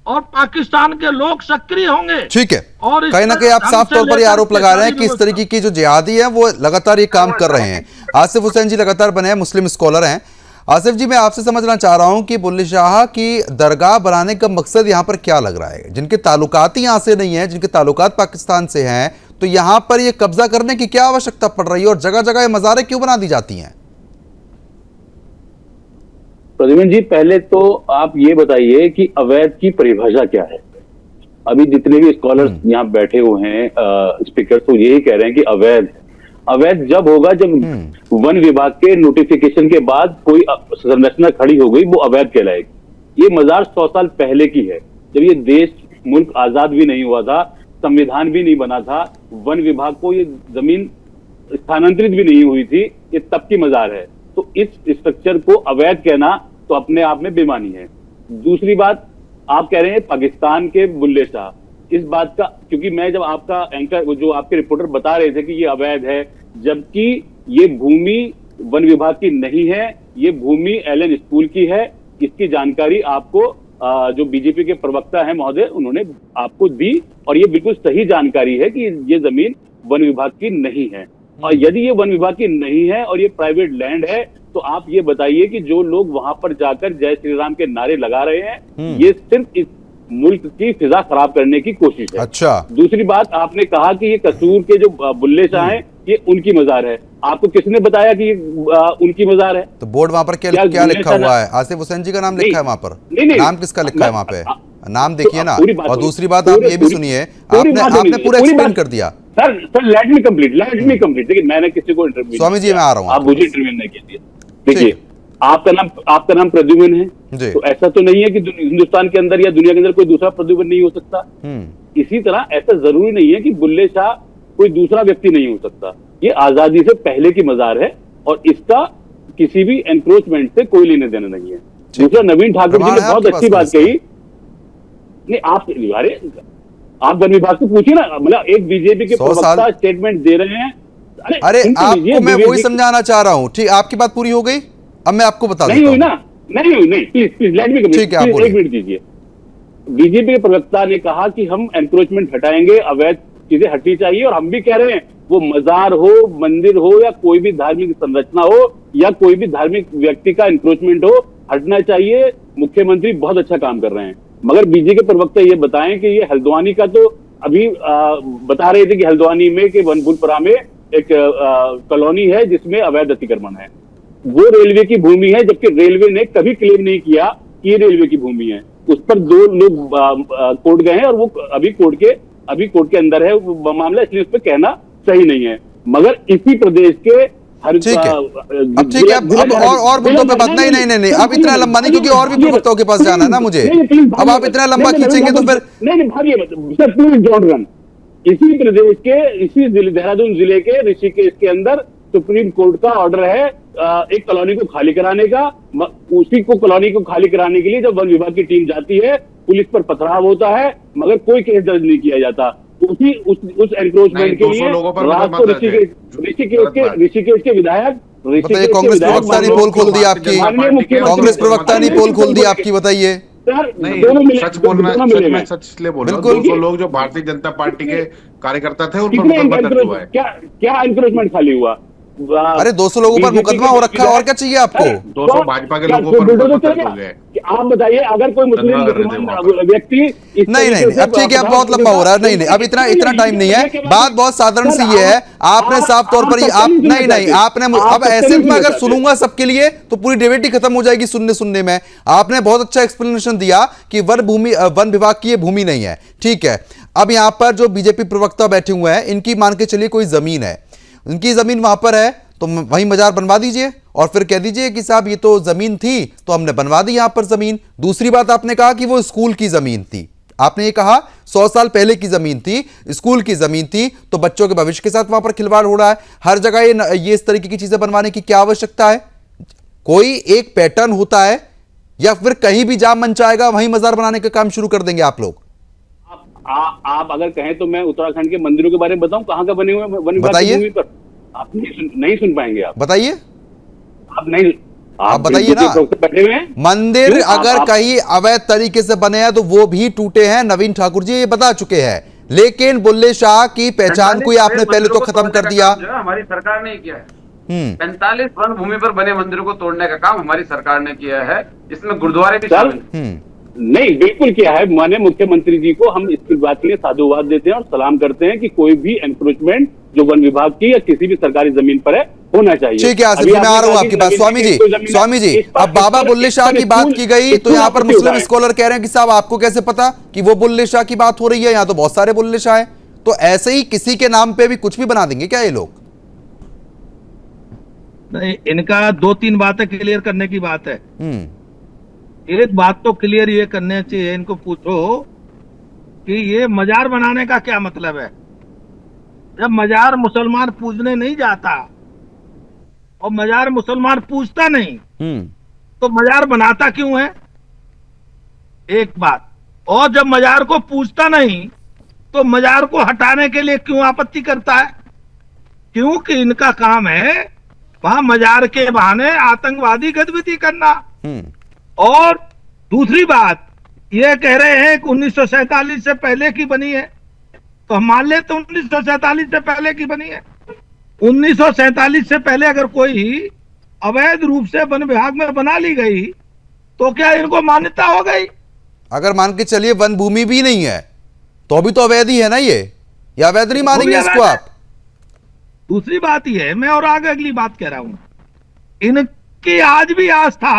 Speaker 8: और पाकिस्तान के लोग सक्रिय होंगे।
Speaker 1: ठीक है,
Speaker 8: और
Speaker 1: कहीं ना कहीं आप साफ तौर पर ये आरोप लगा रहे हैं कि इस तरीके की जो जिहादी है वो लगातार ये काम कर रहे हैं। आसिफ हुसैन जी लगातार बने हैं, मुस्लिम स्कॉलर हैं। आसिफ जी, मैं आपसे समझना चाह रहा हूं कि बुल्ले शाह की दरगाह बनाने का मकसद यहां पर क्या लग रहा है? जिनके ताल्लुकात ही यहां से नहीं है, जिनके ताल्लुकात पाकिस्तान से हैं, तो यहां पर ये कब्जा करने की क्या आवश्यकता पड़ रही है और जगह जगह ये मज़ारें क्यों बना दी जाती हैं?
Speaker 9: प्रद्युम्न जी, पहले तो आप ये बताइए कि अवैध की परिभाषा क्या है। अभी जितने भी स्कॉलर्स यहाँ बैठे हुए हैं स्पीकर, तो यही कह रहे हैं कि अवैध जब होगा जब वन विभाग के नोटिफिकेशन के बाद कोई संरचना खड़ी हो गई, वो अवैध कहलाएगी। ये मजार 100 साल पहले की है, जब ये देश मुल्क आजाद भी नहीं हुआ था, संविधान भी नहीं बना था, वन विभाग को ये जमीन स्थानांतरित भी नहीं हुई थी, ये तब की मजार है। तो इस स्ट्रक्चर को अवैध कहना तो अपने आप में बेईमानी है। दूसरी बात, आप कह रहे हैं पाकिस्तान के बुल्ले शाह, इस बात का, क्योंकि मैं जब आपका एंकर जो आपके रिपोर्टर बता रहे थे कि ये अवैध है, जबकि ये भूमि वन विभाग की नहीं है, ये भूमि एलन स्कूल की है। इसकी जानकारी आपको जो बीजेपी के प्रवक्ता हैं महोदय, उन्होंने आपको दी, और ये बिल्कुल सही जानकारी है कि ये जमीन वन विभाग की नहीं है। और यदि ये वन विभाग की नहीं है और ये प्राइवेट लैंड है, तो आप ये बताइए कि जो लोग वहां पर जाकर जय श्री राम के नारे लगा रहे हैं, ये सिर्फ इस मुल्क की फिजा खराब करने की कोशिश है।
Speaker 1: अच्छा,
Speaker 9: दूसरी बात, आपने कहा कि ये कसूर के जो बुल्ले शाह हैं, ये उनकी मजार है। आपको किसने बताया कि ये उनकी मजार है?
Speaker 1: तो बोर्ड वहां पर क्या लिखा हुआ है? आसिफ हुसैन जी का नाम लिखा है वहां पर? नाम किसका लिखा है वहां पे? नाम देखिए ना। और दूसरी बात आप ये भी सुनिए, आपने पूरा एक्सप्लेन कर दिया।
Speaker 9: Sir let me complete. देखिए, मैंने किसी को इंटरव्यू,
Speaker 1: स्वामी जी मैं आ रहा हूँ,
Speaker 9: आप मुझे इंटरव्यू नहीं कीजिए। देखिए, आपका नाम प्रद्युम्न है, तो ऐसा तो नहीं है कि हिंदुस्तान के अंदर या दुनिया के अंदर कोई दूसरा प्रद्युम्न नहीं हो सकता। इसी तरह ऐसा जरूरी नहीं है कि बुल्ले शाह कोई दूसरा व्यक्ति नहीं हो सकता। ये आजादी से पहले की मजार है और इसका किसी भी एनक्रोचमेंट से कोई लेने देना नहीं है। दूसरा, नवीन ठाकुर जी ने बहुत अच्छी बात कही। नहीं, आप वन विभाग से पूछिए ना, मतलब एक बीजेपी के प्रवक्ता स्टेटमेंट दे रहे हैं।
Speaker 1: अरे आपको मैं वही समझाना चाह रहा हूँ। ठीक, आपकी बात पूरी हो गई, अब मैं आपको बता
Speaker 9: नहीं हुई ना, नहीं हुई, नहीं, प्लीज लेट मी कंप्लीट, एक मिनट दीजिए। बीजेपी के प्रवक्ता ने कहा कि हम एनक्रोचमेंट हटाएंगे, अवैध चीजें हटनी चाहिए, और हम भी कह रहे हैं वो मजार हो, मंदिर हो, या कोई भी धार्मिक संरचना हो, या कोई भी धार्मिक व्यक्ति का एनक्रोचमेंट हो, हटना चाहिए। मुख्यमंत्री बहुत अच्छा काम कर रहे हैं, मगर बीजेपी के प्रवक्ता ये बताएं कि ये हल्द्वानी का, तो अभी बता रहे थे कि हल्द्वानी में कि वनपुरपुरा में एक कॉलोनी है जिसमें अवैध अतिक्रमण है, वो रेलवे की भूमि है, जबकि रेलवे ने कभी क्लेम नहीं किया कि ये रेलवे की भूमि है। उस पर 2 लोग कोर्ट गए हैं और वो अभी कोर्ट के अंदर है वो मामला, इसलिए उस पर कहना सही नहीं है। मगर इसी प्रदेश के हर
Speaker 1: ठीक है, अब ठीक है, अब और मुद्दों पे बात नहीं, अब इतना लंबा नहीं, क्योंकि और भी प्रवक्ताओं के पास जाना है ना मुझे। अब आप इतना लंबा खींचेंगे तो फिर
Speaker 9: नहीं भागिए, सर प्लीज डोंट रन। इसी प्रदेश के, इसी देहरादून जिले के ऋषिकेश के अंदर सुप्रीम कोर्ट का ऑर्डर है एक कॉलोनी को खाली कराने का। उसी को कॉलोनी को खाली कराने के लिए जब वन विभाग की टीम जाती है, पुलिस पर पथराव होता है, मगर कोई केस दर्ज नहीं किया जाता। उस एनक्रोचमेंट के लिए रात को ऋषिकेश के विधायक,
Speaker 1: कांग्रेस प्रवक्ता ने पोल खोल दी आपकी, कांग्रेस प्रवक्ता ने पोल खोल दी आपकी, बताइए।
Speaker 7: सच बोलना, सच इसलिए बोल रहा हूं, 200 लोग जो भारतीय जनता पार्टी के कार्यकर्ता थे उन पर मुकदमा दर्ज हुआ है।
Speaker 9: क्या एनक्रोचमेंट खाली हुआ?
Speaker 1: अरे 200 लोगों पर मुकदमा हो रखा है, और क्या चाहिए आपको?
Speaker 7: 200 भाजपा के लोगों पर मुकदमा दर्ज हो गए।
Speaker 9: आप बताइए, अगर कोई मुस्लिम व्यक्ति
Speaker 1: नहीं, अब ठीक है, अब बहुत लंबा हो रहा है। नहीं, अब इतना टाइम नहीं है। बात बहुत साधारण सी ये है, आपने साफ तौर पर आप नहीं आपने, अब ऐसे में अगर सुनूंगा सबके लिए तो पूरी डिबेट ही खत्म हो जाएगी सुनने में। आपने बहुत अच्छा एक्सप्लेनेशन दिया कि वन विभाग की ये भूमि नहीं है, ठीक है। अब यहां पर जो बीजेपी प्रवक्ता बैठे हुए हैं, इनकी मान के चलिए कोई जमीन है, उनकी जमीन वहां पर है, तो वहीं मजार बनवा दीजिए और फिर कह दीजिए कि साहब ये तो जमीन थी तो हमने बनवा दी यहां पर जमीन। दूसरी बात, आपने कहा कि वो स्कूल की जमीन थी, आपने ये कहा 100 साल पहले की जमीन थी, स्कूल की जमीन थी, तो बच्चों के भविष्य के साथ वहां पर खिलवाड़ हो रहा है। हर जगह ये इस तरीके की चीजें बनवाने की क्या आवश्यकता है? कोई एक पैटर्न होता है, या फिर कहीं भी जाम मंच आएगा वहीं मजार बनाने का काम शुरू कर देंगे आप लोग?
Speaker 9: आप अगर कहें तो मैं उत्तराखंड के मंदिरों के बारे में बताऊं, कहां का बने हुए वन विभाग की भूमि पर? आप नहीं सुन पाएंगे। आप
Speaker 1: बताइए,
Speaker 9: आप
Speaker 1: बताइए ना। मंदिर अगर कहीं अवैध तरीके से बने हैं तो वो भी टूटे हैं, नवीन ठाकुर जी ये बता चुके हैं। लेकिन बुल्ले शाह की पहचान को आपने पहले तो खत्म कर दिया।
Speaker 6: हमारी सरकार ने किया है। 45 वन भूमि पर बने मंदिरों को तोड़ने का काम हमारी सरकार ने किया है, इसमें गुरुद्वारे भी शामिल।
Speaker 9: नहीं, बिल्कुल किया है। माननीय मुख्यमंत्री जी को हम इसकी बात के लिए साधुवाद देते हैं और सलाम करते हैं कि कोई भी एनक्रोचमेंट जो वन विभाग की या किसी भी सरकारी जमीन पर है होना चाहिए।
Speaker 1: ठीक है आसिफ जी, मैं आ रहा हूं आपकी बात। स्वामी जी अब बाबा बुल्ले शाह की बात की गई तो यहाँ पर मुस्लिम स्कॉलर कह रहे हैं कि साहब आपको कैसे पता कि वो बुल्ले शाह की बात हो रही है? यहाँ तो बहुत सारे बुल्ले शाह हैं, तो ऐसे ही किसी के नाम पे भी कुछ भी बना देंगे क्या ये लोग?
Speaker 8: नहीं, इनका 2-3 बातें क्लियर करने की बात है। एक बात तो क्लियर ये करने चाहिए, इनको पूछो कि ये मजार बनाने का क्या मतलब है। जब मजार मुसलमान पूजने नहीं जाता और मजार मुसलमान पूजता नहीं तो मजार बनाता क्यों है, एक बात। और जब मजार को पूजता नहीं तो मजार को हटाने के लिए क्यों आपत्ति करता है, क्योंकि इनका काम है वहां मजार के बहाने आतंकवादी गतिविधि करना। और दूसरी बात ये कह रहे हैं कि 1947 से पहले की बनी है, तो हम मान लेते 1947 से पहले की बनी है। 1947 से पहले अगर कोई अवैध रूप से वन विभाग में बना ली गई तो क्या इनको मान्यता हो गई?
Speaker 1: अगर मान के चलिए वन भूमि भी नहीं है तो अभी तो अवैध ही है ना, ये अवैध नहीं मानेंगे इसको आप?
Speaker 8: दूसरी बात यह है, मैं और आगे अगली बात कह रहा हूं, इनकी आज भी आस्था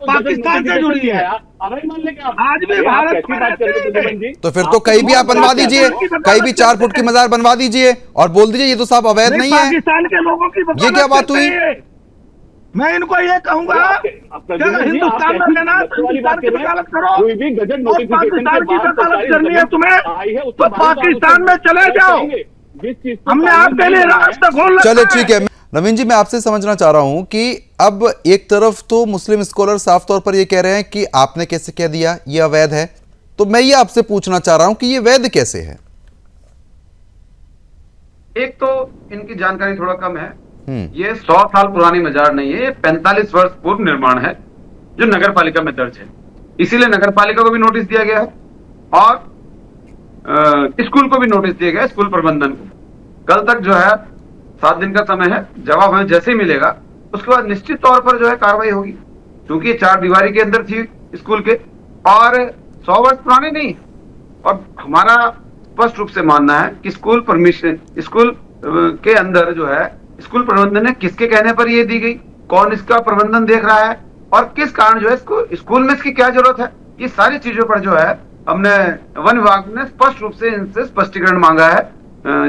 Speaker 8: पाकिस्तान से जुड़ी है, आज भी भारत में रहते हैं।
Speaker 1: तो फिर तो कहीं भी आप बनवा दीजिए, कहीं भी 4 फुट की मजार बनवा दीजिए और बोल दीजिए ये तो साहब अवैध नहीं है।
Speaker 8: पाकिस्तान के लोगों की
Speaker 1: ये क्या बात हुई?
Speaker 8: मैं इनको ये कहूंगा हिंदुस्तान में लेना हिंदुस्तान की वकालत करो, और पाकिस्तान की वकालत करनी है तुम्हें तो पाकिस्तान में चले जाओ। हमने आपके लिए रास्ता खोल रखा है।
Speaker 1: चलो ठीक है नवीन जी, मैं आपसे समझना चाह रहा हूं कि अब एक तरफ तो मुस्लिम स्कॉलर साफ तौर पर ये कह रहे हैं कि आपने कैसे कह दिया ये अवैध है, तो मैं ये आपसे पूछना चाह रहा हूं कि ये वैध कैसे है?
Speaker 6: एक तो इनकी जानकारी थोड़ा कम है। ये 100 साल पुरानी मजार नहीं है, ये 45 वर्ष पूर्व निर्माण है जो नगर पालिका में दर्ज है। इसीलिए नगर पालिका को भी नोटिस दिया गया है और स्कूल को भी नोटिस दिया गया है, स्कूल प्रबंधन को। कल तक जो है 7 दिन का समय है, जवाब हमें जैसे ही मिलेगा उसके बाद निश्चित तौर पर जो है कार्रवाई होगी, क्योंकि ये 4 दीवारी के अंदर थी स्कूल के और 100 वर्ष पुरानी नहीं। और हमारा स्पष्ट रूप से मानना है कि स्कूल परमिशन, स्कूल के अंदर जो है स्कूल प्रबंधन ने किसके कहने पर ये दी गई, कौन इसका प्रबंधन देख रहा है और किस कारण जो है स्कूल में इसकी क्या जरूरत है, ये सारी चीजों पर जो है हमने वन विभाग ने स्पष्ट रूप से इनसे स्पष्टीकरण मांगा है,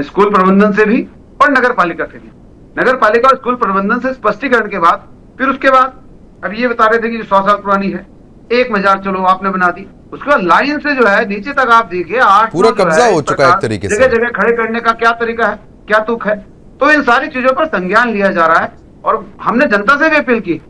Speaker 6: स्कूल प्रबंधन से भी और नगर पालिका से भी। नगर पालिका और स्कूल प्रबंधन से स्पष्टीकरण के बाद फिर उसके बाद अब ये बता रहे थे कि जो 100 साल पुरानी है, एक मजार चलो आपने बना दी, उसके बाद लाइन से जो है नीचे तक आप देखिए 8
Speaker 1: पूरा कब्जा हो चुका है एक तरीके से।
Speaker 6: जगह जगह खड़े करने का क्या तरीका है, क्या तुक है, तो इन सारी चीजों पर संज्ञान लिया जा रहा है। और हमने जनता से भी अपील की,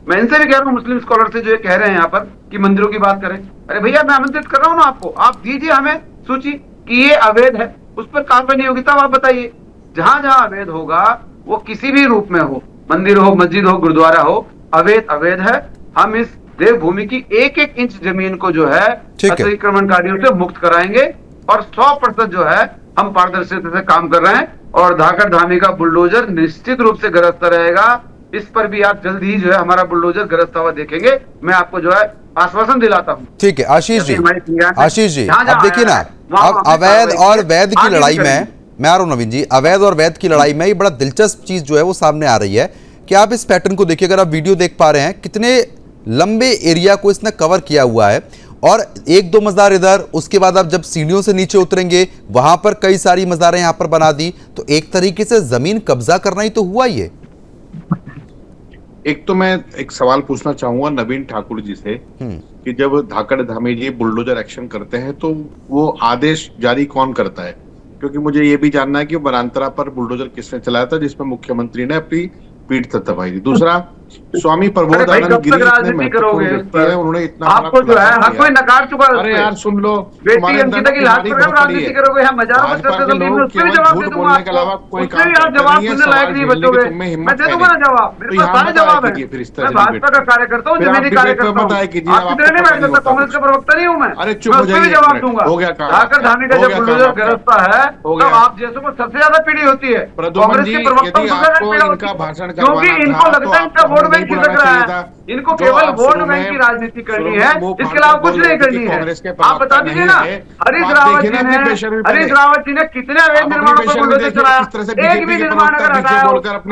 Speaker 6: मैं इनसे भी कह रहा हूँ मुस्लिम स्कॉलर से जो ये कह रहे हैं यहाँ पर कि मंदिरों की बात करें, अरे भैया मैं आमंत्रित कर रहा हूँ ना आपको, आप दीजिए हमें सूची कि ये अवैध है, उस पर कार्रवाई नहीं होगी तब आप बताइए। जहां जहां अवैध होगा वो किसी भी रूप में हो, मंदिर हो, मस्जिद हो, गुरुद्वारा हो, अवैध है। हम इस देवभूमि की एक एक इंच जमीन को जो है अतिक्रमणकारियों से मुक्त कराएंगे और 100% जो है हम पारदर्शिता से काम कर रहे हैं और धाकड़ धामी का बुलडोजर निश्चित रूप से गरजता रहेगा। इस पर भी आप जल्द ही जो है हमारा बुलडोजर गरजता हुआ देखेंगे, मैं आपको जो है आश्वासन दिलाता हूँ।
Speaker 1: ठीक है आशीष जी, अब देखिए ना, अब अवैध और वैध की लड़ाई में मैं आ रहा हूं नवीन जी, अवैध और वैध की लड़ाई में ये बड़ा दिलचस्प चीज जो है वो सामने आ रही है कि आप इस पैटर्न को देखिए, अगर आप वीडियो देख पा रहे हैं कितने लंबे एरिया को इसने कवर किया हुआ है और 1-2 मजार इधर, उसके बाद आप जब सीढ़ियों से नीचे उतरेंगे वहां पर कई सारी मजारें यहां पर बना दी, तो एक तरीके से जमीन कब्जा करना ही तो हुआ। ये
Speaker 7: एक तो मैं एक सवाल पूछना चाहूंगा नवीन ठाकुर जी से कि जब धाकड़ धामी जी बुलडोजर एक्शन करते हैं तो वो आदेश जारी कौन करता है, क्योंकि मुझे ये भी जानना है कि वनांतरा पर बुलडोजर किसने चलाया था जिसमें मुख्यमंत्री ने अपनी पीठ थपथपाई थी। दूसरा, स्वामी प्रबोधानंद गिरी उन्होंने इतना
Speaker 6: आपको जो है हर कोई नकार चुका है।
Speaker 7: अरे यार सुन लो,
Speaker 6: बेटी अंकिता की लाश पर राजनीति करोगे, हम मजारों पर चर्चा करेंगे, उससे भी जवाब दे दूंगा आपको, उससे भी आप जवाब सुनने लायक नहीं बचोगे, मैं दे दूंगा ना जवाब, मेरे पास सारे जवाब है। मैं भाजपा का कार्यकर्ता हूँ, जमीनी कार्यकर्ता हूँ, आपकी तरह नहीं बैठ सकता, कांग्रेस का प्रवक्ता नहीं हूँ मैं, उससे भी जवाब दूंगा। धाकड़ धामी का जब बुलडोजर गिरफ्ता है तब आप जैसों को सबसे ज्यादा पीड़ी होती है, कांग्रेस के प्रवक्ता क्योंकि इनको लगता है इनका वोट बैंक खिसक रहा है, इनको केवल वोट बैंक की राजनीति करनी है, इसके अलावा कुछ नहीं करनी है। आप बता दीजिए ना, हरीश रावत जी ने कितने अवैध निर्माणों पर बुलडोजर चलाया, एक भी निर्माण अगर हटाया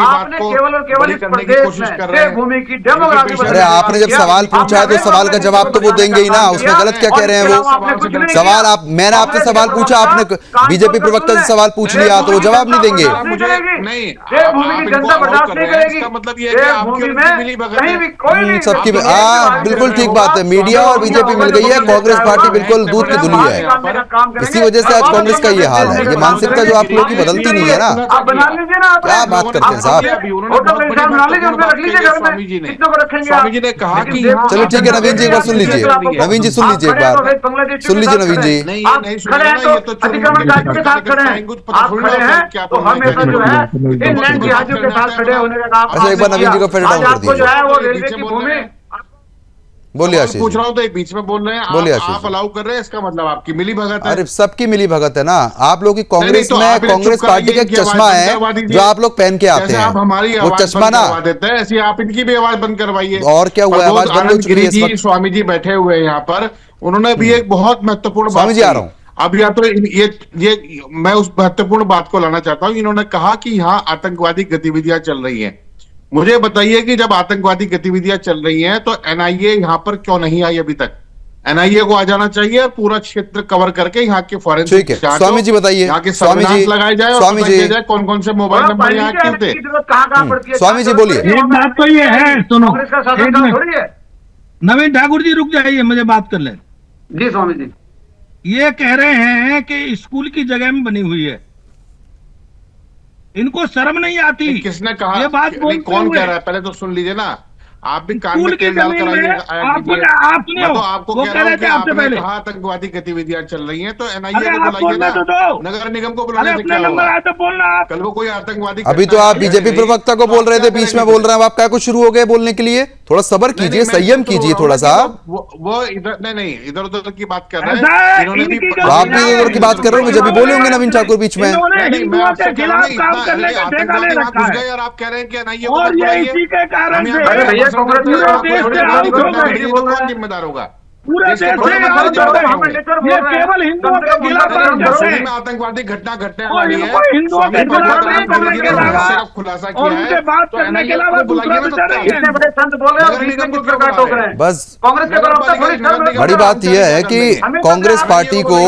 Speaker 6: आपने केवल और केवल इस प्रदेश में देवभूमि की डेमोग्राफी।
Speaker 1: अरे आपने जब सवाल पूछा है तो सवाल का जवाब तो वो देंगे ही ना, उसमें गलत क्या कह रहे हैं वो सवाल? आप मैंने आपसे सवाल पूछा, आपने बीजेपी प्रवक्ता से सवाल पूछ लिया तो वो जवाब नहीं देंगे।
Speaker 6: देवभूमि की जनता बर्दाश्त नहीं करेगी, मतलब ये कहीं भी कोई भी
Speaker 1: सबकी बिल्कुल ठीक बात है। मीडिया और बीजेपी मिल गई है, कांग्रेस पार्टी बिल्कुल दूध की धुली है। इसी वजह से आज कांग्रेस का ये हाल है। ये मानसिकता जो आप लोगों की बदलती नहीं है ना,
Speaker 6: आप बना लीजिए ना,
Speaker 1: क्या बात करते हैं साहब।
Speaker 7: स्वामी जी ने कहा कि
Speaker 1: चलो ठीक है नवीन जी, एक बार सुन लीजिए, नवीन जी सुन लीजिए, एक बार सुन लीजिए नवीन जी।
Speaker 7: नहीं ये
Speaker 6: खड़े हैं तो अतिक्रमणकारियों के साथ खड़े हैं, आप खड़े हैं तो हमेशा जो है इन लैंड जिहादियों के साथ खड़े होने का काम।
Speaker 1: अच्छा एक बार नवीन जी को फेड डाउन कर
Speaker 6: आपको जो
Speaker 1: दीजिए।
Speaker 6: है वो रेलवे की भूमि।
Speaker 1: बोलिए आशीष
Speaker 7: पूछ
Speaker 1: जी।
Speaker 7: रहा हूँ तो एक बीच में बोल रहे हैं,
Speaker 1: बोलिए आशीष
Speaker 7: आप
Speaker 1: जी।
Speaker 7: अलाउ कर रहे हैं, इसका मतलब आपकी मिली भगत है।
Speaker 1: अरे सबकी मिली भगत है ना। आप लोग की कांग्रेस
Speaker 7: तो
Speaker 1: में
Speaker 7: आप
Speaker 1: कांग्रेस
Speaker 7: चुप
Speaker 1: पार्टी का एक
Speaker 7: कराइए,
Speaker 1: चश्मा
Speaker 7: इनकी
Speaker 1: है
Speaker 7: आवाज बंद करवा
Speaker 1: जो आप लोग पहन के आते
Speaker 7: जैसे
Speaker 1: हैं,
Speaker 7: आप हमारी
Speaker 1: वो
Speaker 7: आवाज
Speaker 1: चश्मा
Speaker 7: बंद
Speaker 1: ना।
Speaker 7: करवा देते हैं, ऐसे आप इनकी भी आवाज बंद करवाइए।
Speaker 1: और क्या हुआ है, आवाज बंद हो चुकी है इस
Speaker 7: जी
Speaker 1: वक्त।
Speaker 7: स्वामी जी बैठे हुए हैं यहाँ पर, उन्होंने भी एक बहुत महत्वपूर्ण
Speaker 1: स्वामी जी आ रहा हूं।
Speaker 7: अब या तो ये मैं उस महत्वपूर्ण बात को लाना चाहता हूँ। इन्होंने कहा कि यहाँ आतंकवादी गतिविधियां चल रही हैं। मुझे बताइए कि जब आतंकवादी गतिविधियां चल रही हैं तो एनआईए यहाँ पर क्यों नहीं आई अभी तक? एनआईए को आ जाना चाहिए और पूरा क्षेत्र कवर करके यहाँ के फॉरेंसिक
Speaker 1: ठीक है स्वामी जी बताइए,
Speaker 7: यहाँ के
Speaker 1: स्वामी जी
Speaker 7: लगाए जाए और
Speaker 1: स्वामी
Speaker 7: पता
Speaker 1: जी
Speaker 7: किया जाए कौन कौन से मोबाइल नंबर यहाँ एक्टिव थे।
Speaker 1: स्वामी जी बोलिए।
Speaker 8: एक बात तो ये है, सुनो
Speaker 6: कांग्रेस का शासन
Speaker 8: एक
Speaker 6: कहाँ
Speaker 8: मिनट।
Speaker 6: थोड़ी है।
Speaker 8: नवीन ठाकुर जी रुक जाइए, मुझे बात कर लें।
Speaker 6: जी स्वामी जी,
Speaker 8: ये कह रहे हैं कि स्कूल की जगह में बनी हुई है, इनको शर्म नहीं आती।
Speaker 7: किसने कहा?
Speaker 8: ये बात
Speaker 7: नहीं,
Speaker 8: बोलते
Speaker 7: कौन
Speaker 8: हुए।
Speaker 7: कह रहा है? पहले तो सुन लीजिए ना, आप भी कान
Speaker 8: स्कूल
Speaker 7: में
Speaker 8: की
Speaker 7: तेल डाल कर
Speaker 8: जमीन में आप सुनिए,
Speaker 7: मैं तो आपको
Speaker 8: वो
Speaker 7: कह
Speaker 8: कह
Speaker 7: रहा
Speaker 8: रहे
Speaker 7: हूँ कि
Speaker 8: थे आपसे
Speaker 7: आपने
Speaker 8: पहले।
Speaker 7: कहा आतंकवादी गतिविधियां चल रही हैं तो
Speaker 8: अरे
Speaker 7: एनआईए को
Speaker 8: आप
Speaker 7: बुलाइए
Speaker 8: बोलने
Speaker 7: ना,
Speaker 8: तो दो।
Speaker 7: नगर निगम को
Speaker 8: अरे
Speaker 7: बुलाने से
Speaker 8: अपने
Speaker 7: क्या
Speaker 8: नंबर
Speaker 7: होगा?
Speaker 8: आए तो बोलना आप।
Speaker 7: कल को कोई आतंकवादी
Speaker 1: अभी तो आप बीजेपी प्रवक्ता को बोल रहे थे, बीच में बोल रहे हैं, आप क्या कुछ शुरू हो गए बोलने के लिए? थोड़ा सब्र कीजिए, संयम कीजिए थोड़ा सा।
Speaker 7: वो इधर नहीं इधर उधर की बात कर रहे
Speaker 8: ऐसा
Speaker 7: हैं।
Speaker 8: है,
Speaker 7: इन्होंने भी
Speaker 8: इनकी
Speaker 1: तो आप भी इधर की बात कर रहे होंगे, जब भी बोले होंगे नवीन ठाकुर बीच में।
Speaker 8: इन्होंने
Speaker 7: नहीं, मैं
Speaker 8: हिंदुओं
Speaker 7: आपसे
Speaker 8: के
Speaker 7: कह रहा हूं
Speaker 8: खिलाफ
Speaker 7: ना,
Speaker 8: काम करने का ठेका ले
Speaker 7: आतंकवादी वहां
Speaker 8: रखा
Speaker 7: घुस
Speaker 8: है।
Speaker 7: गए और आप कह रहे हैं कि एनआईए को
Speaker 8: और
Speaker 7: मत
Speaker 8: ये
Speaker 7: बुलाइए।
Speaker 8: इसी के कारण से
Speaker 6: अरे भैया कांग्रेस
Speaker 8: पूरे देश से आउट हो गए।
Speaker 7: कौन जिम्मेदार होगा?
Speaker 8: पूरे देश से आउट हो गए। ये केवल हिंदुओं के खिलाफ बात करते हैं।
Speaker 7: में आतंकवादी घटना घटने
Speaker 8: और
Speaker 7: वाली है।
Speaker 8: इनको हिंदुओं के
Speaker 7: स्वामी
Speaker 8: खिलाफ
Speaker 7: भगत
Speaker 8: बात
Speaker 7: राम
Speaker 8: करने
Speaker 7: जी
Speaker 8: के
Speaker 7: ने
Speaker 8: अलावा
Speaker 7: सिर्फ खुलासा
Speaker 8: और
Speaker 7: किया
Speaker 8: उनके
Speaker 7: है
Speaker 8: बात
Speaker 7: तो
Speaker 8: करने के
Speaker 7: NIA
Speaker 8: अलावा
Speaker 7: को बुलाइए
Speaker 8: दूसरा
Speaker 7: ना, तो
Speaker 8: विचार
Speaker 7: क्या
Speaker 8: नहीं
Speaker 7: है?
Speaker 8: है।
Speaker 6: इतने बड़े संत बोल रहे हो,
Speaker 7: नगर
Speaker 6: बीच में
Speaker 7: निगम को
Speaker 6: किस प्रकार टोक रहे हैं?
Speaker 1: बस
Speaker 6: कांग्रेस के प्रवक्ता थोड़ी शर्म
Speaker 1: बड़ी बात यह है कि कांग्रेस पार्टी को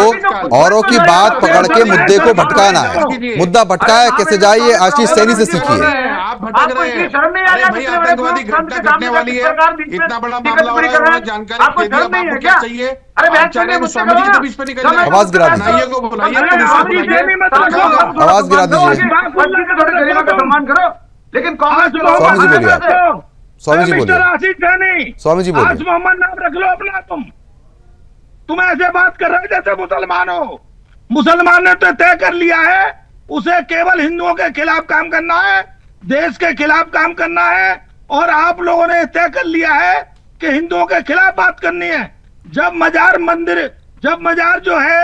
Speaker 1: औरों की बात पकड़ के मुद्दे को भटकाना है। मुद्दा भटका है कैसे जाए, ये आशीष सैनी से सीखिए।
Speaker 7: आप भटक रहे हैं। अरे भाई आतंकवादी घटना घटने वाली है, इतना बड़ा मामला हो रहा है, जानकारी दे दिया। आपको क्या चाहिए? आप चाह रहे हैं स्वामी जी के बीच पे निकल जाए।
Speaker 1: आवाज गिरा दीजिए।
Speaker 7: एनआईए को बुलाइए,
Speaker 8: अरे
Speaker 7: पुलिस को
Speaker 8: आप ही
Speaker 7: बुलाइए।
Speaker 8: देवी मत रखो।
Speaker 1: आवाज गिरा दीजिए।
Speaker 6: सम्मान करो, लेकिन कांग्रेस के लोगों
Speaker 1: स्वामी जी
Speaker 6: को
Speaker 1: बोलिए आप। स्वामी जी बोलिए।
Speaker 8: मिस्टर आशीष सैनी,
Speaker 1: स्वामी जी
Speaker 8: आज
Speaker 1: बोलिए।
Speaker 8: मोहम्मद नाम रख लो अपना। तुम ऐसे बात कर रहे हो जैसे मुसलमान हो। मुसलमान ने तो तय कर लिया है, उसे केवल हिंदुओं के खिलाफ काम करना है, देश के खिलाफ काम करना है। और आप लोगों ने तय कर लिया है कि हिंदुओं के खिलाफ बात करनी है। जब मजार जो है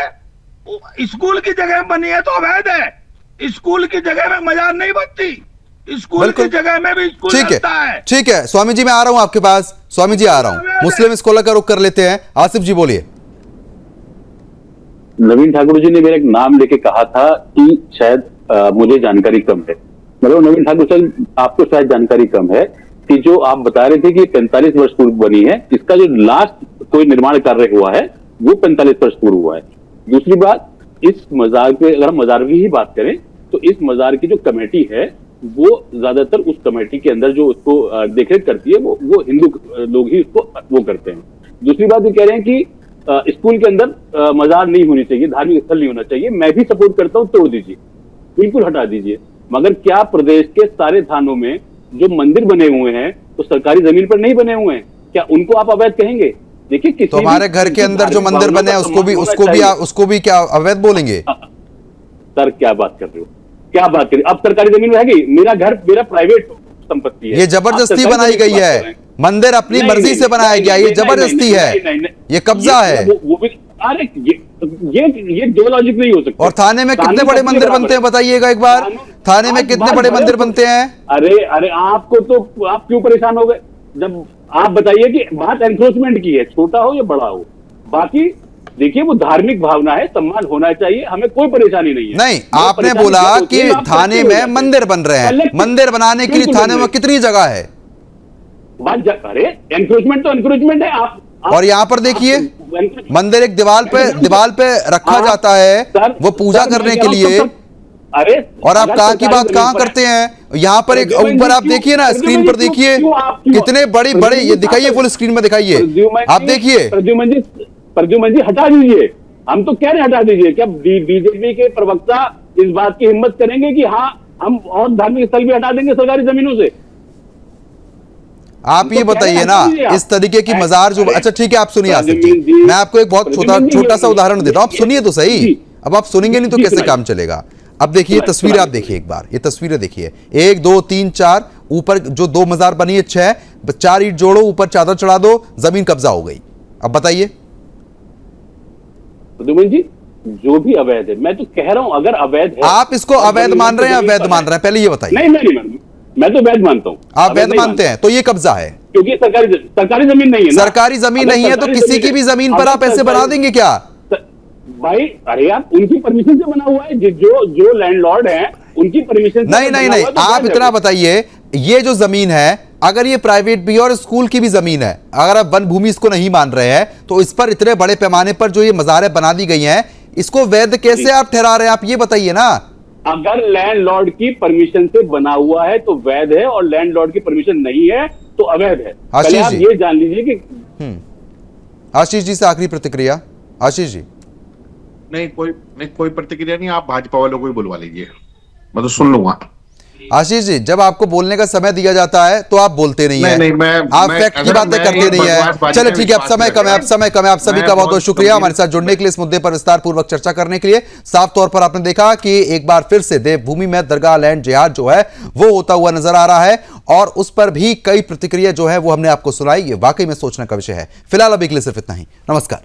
Speaker 8: स्कूल की जगह में बनी है तो अवैध है। स्कूल की जगह में मजार नहीं बनती, स्कूल की जगह में भी स्कूल बनता है।
Speaker 1: ठीक है स्वामी जी, मैं आ रहा हूं आपके पास। स्वामी जी आ रहा हूं, मुस्लिम स्कॉलर का रुख कर लेते हैं। आसिफ जी बोलिए।
Speaker 9: नवीन ठाकुर जी ने मेरा एक नाम लेके कहा था कि शायद मुझे जानकारी कम है। मतलब नवीन ठाकुर साहब, आपको शायद जानकारी कम है कि जो आप बता रहे थे कि 45 वर्ष पूर्व बनी है, इसका जो लास्ट कोई निर्माण कार्य हुआ है वो 45 वर्ष पूर्व हुआ है। दूसरी बात, इस मजार के अगर हम मजार की ही बात करें तो इस मजार की जो कमेटी है वो ज्यादातर उस कमेटी के अंदर जो उसको देखरेख करती है वो हिंदू लोग ही उसको वो करते हैं। दूसरी बात ये कह रहे हैं कि स्कूल के अंदर मजार नहीं होनी चाहिए, धार्मिक स्थल नहीं होना चाहिए। मैं भी सपोर्ट करता हूँ, तोड़ दीजिए, बिल्कुल हटा दीजिए। मगर क्या प्रदेश के सारे थानों में जो मंदिर बने हुए हैं तो सरकारी जमीन पर नहीं बने हुए हैं? क्या उनको आप अवैध कहेंगे? देखिए किसी
Speaker 1: तो हमारे घर के अंदर जो मंदिर बने हैं उसको भी क्या अवैध बोलेंगे?
Speaker 9: सर क्या बात कर रहे हो, क्या बात कर रहे हो? अब सरकारी जमीन रहेगी? मेरा घर मेरा प्राइवेट संपत्ति है।
Speaker 1: ये जबरदस्ती बनाई गई है, मंदिर अपनी मर्जी से बनाया गया, ये जबरदस्ती है, ये कब्जा है।
Speaker 9: अरे ये दो लॉजिक नहीं हो सकते।
Speaker 1: और थाने में कितने बड़े मंदिर बनते हैं बताइएगा एक बार? थाने में कितने बड़े मंदिर बनते हैं?
Speaker 9: अरे आपको तो आप क्यों परेशान हो गए? जब आप बताइए कि बात एनक्रोचमेंट की है, छोटा हो या बड़ा हो, बाकी देखिए वो धार्मिक भावना है, सम्मान होना चाहिए, हमें कोई परेशानी नहीं है।
Speaker 1: नहीं, आपने बोला कि थाने में मंदिर बन रहे हैं, मंदिर बनाने के लिए थाने में कितनी जगह है?
Speaker 9: अरे एनक्रोचमेंट तो एनक्रोचमेंट है। आप
Speaker 1: और यहाँ पर देखिए मंदिर एक दीवार पे रखा जाता है, वो पूजा करने के लिए।
Speaker 9: अरे
Speaker 1: और आप
Speaker 9: अगर
Speaker 1: कहाँ की
Speaker 9: सरकारी
Speaker 1: बात
Speaker 9: जमीन
Speaker 1: कहाँ
Speaker 9: पर-
Speaker 1: करते हैं? यहाँ पर एक
Speaker 9: प्रद्युमन
Speaker 1: ऊपर
Speaker 9: जी
Speaker 1: आप
Speaker 9: क्यों-
Speaker 1: देखिए ना,
Speaker 9: प्रद्युमन
Speaker 1: स्क्रीन
Speaker 9: जी
Speaker 1: पर
Speaker 9: क्यों-
Speaker 1: देखिए
Speaker 9: क्यों आप- क्यों-
Speaker 1: कितने बड़े
Speaker 9: प्रद्युमन
Speaker 1: बड़े,
Speaker 9: जी
Speaker 1: ये दिखाइए,
Speaker 9: आप-
Speaker 1: फुल स्क्रीन में दिखाइए, आप देखिए।
Speaker 9: प्रद्युमन जी हटा दीजिए, हम तो कह रहे हैं हटा दीजिए। क्या बीजेपी के प्रवक्ता इस बात की हिम्मत करेंगे कि हाँ हम और धार्मिक स्थल भी हटा देंगे सरकारी जमीनों से?
Speaker 1: आप ये
Speaker 9: तो कह रहे
Speaker 1: बताइए
Speaker 9: हैं,
Speaker 1: ना,
Speaker 9: हटा दीजिए आप।
Speaker 1: इस तरीके की मजार जो,
Speaker 9: अरे,
Speaker 1: अच्छा ठीक है, आप सुनिए आसिफ
Speaker 9: प्रद्युमन
Speaker 1: जी,
Speaker 9: जी,
Speaker 1: मैं आपको एक बहुत
Speaker 9: प्रद्युमन जी,
Speaker 1: छोटा सा उदाहरण देता हूं, आप सुनिए तो सही।
Speaker 9: जी।
Speaker 1: अब आप सुनेंगे नहीं तो
Speaker 9: जी,
Speaker 1: कैसे
Speaker 9: सुनाइए।
Speaker 1: काम चलेगा? अब देखिए तस्वीरें, आप देखिए एक बार, ये तस्वीरें देखिए, 1 2 3 4, ऊपर जो 2 मजार बनी है, 6 4 ईंट जोड़ो, ऊपर चादर चढ़ा दो, जमीन कब्जा हो गई। अब बताइए।
Speaker 9: प्रद्युमन जी जो भी अवैध है, मैं तो कह रहा हूं अगर अवैध है,
Speaker 1: आप इसको अवैध मान रहे हैं या वैध मान रहे हैं? पहले ये बताइए।
Speaker 9: नहीं मैं तो वैध मानता हूं।
Speaker 1: आप
Speaker 9: अवैध
Speaker 1: वैध
Speaker 9: नहीं
Speaker 1: मानते हैं तो ये कब्जा है,
Speaker 9: क्योंकि सरकारी जमीन नहीं है ना।
Speaker 1: सरकारी जमीन
Speaker 9: अगर
Speaker 1: नहीं है तो
Speaker 9: सरकारी
Speaker 1: किसी की भी जमीन पर
Speaker 9: अगर
Speaker 1: आप ऐसे
Speaker 9: सरकारी-
Speaker 1: बना देंगे क्या?
Speaker 9: भाई अरे आप उनकी परमिशन से बना हुआ है, जो लैंडलॉर्ड है उनकी परमिशन से
Speaker 1: नहीं
Speaker 9: बना
Speaker 1: नहीं
Speaker 9: हुआ
Speaker 1: नहीं,
Speaker 9: है, तो
Speaker 1: आप
Speaker 9: वैध है।
Speaker 1: इतना बताइए, ये जो जमीन है, अगर ये प्राइवेट भी है और स्कूल की भी जमीन है, अगर आप वन भूमि इसको नहीं मान रहे हैं, तो इस पर इतने बड़े पैमाने पर जो ये मज़ारें बना दी गई हैं, इसको वैध कैसे आप ठहरा रहे हैं? आप ये बताइए ना।
Speaker 9: अगर लैंडलॉर्ड की परमिशन से बना हुआ है तो वैध है, और लैंडलॉर्ड की परमिशन नहीं है तो अवैध है।
Speaker 1: आशीष
Speaker 9: पहले आप
Speaker 1: जी।
Speaker 9: ये जान लीजिए कि
Speaker 1: आशीष जी से आखिरी प्रतिक्रिया। आशीष जी।
Speaker 7: नहीं कोई प्रतिक्रिया नहीं, आप भाजपा वालों को ही बुलवा लीजिए, मैं तो सुन लूंगा।
Speaker 1: आशीष जी, जब आपको बोलने का समय दिया जाता है तो आप बोलते नहीं है,
Speaker 7: नहीं,
Speaker 1: आप फैक्ट की
Speaker 7: अगर
Speaker 1: बातें
Speaker 7: मैं
Speaker 1: करते
Speaker 7: ये
Speaker 1: नहीं है।
Speaker 7: बकवासबाजी
Speaker 1: चलो
Speaker 7: में
Speaker 1: ठीक है, अब
Speaker 7: विश्वास
Speaker 1: समय
Speaker 7: नहीं
Speaker 1: कम है,
Speaker 7: रखता।
Speaker 1: आप सभी
Speaker 7: मैं
Speaker 1: का बहुत बहुत
Speaker 7: बहुत
Speaker 1: शुक्रिया
Speaker 7: गंभीर-
Speaker 1: हमारे साथ जुड़ने के लिए, इस मुद्दे पर विस्तार पूर्वक चर्चा करने के लिए। साफ तौर पर आपने देखा कि एक बार फिर से देवभूमि में दरगाह लैंड जिहाद जो है वो होता हुआ नजर आ रहा है, और उस पर भी कई प्रतिक्रिया जो है वो हमने आपको सुनाई। ये वाकई में सोचने का विषय है। फिलहाल अभी के लिए सिर्फ इतना ही। नमस्कार।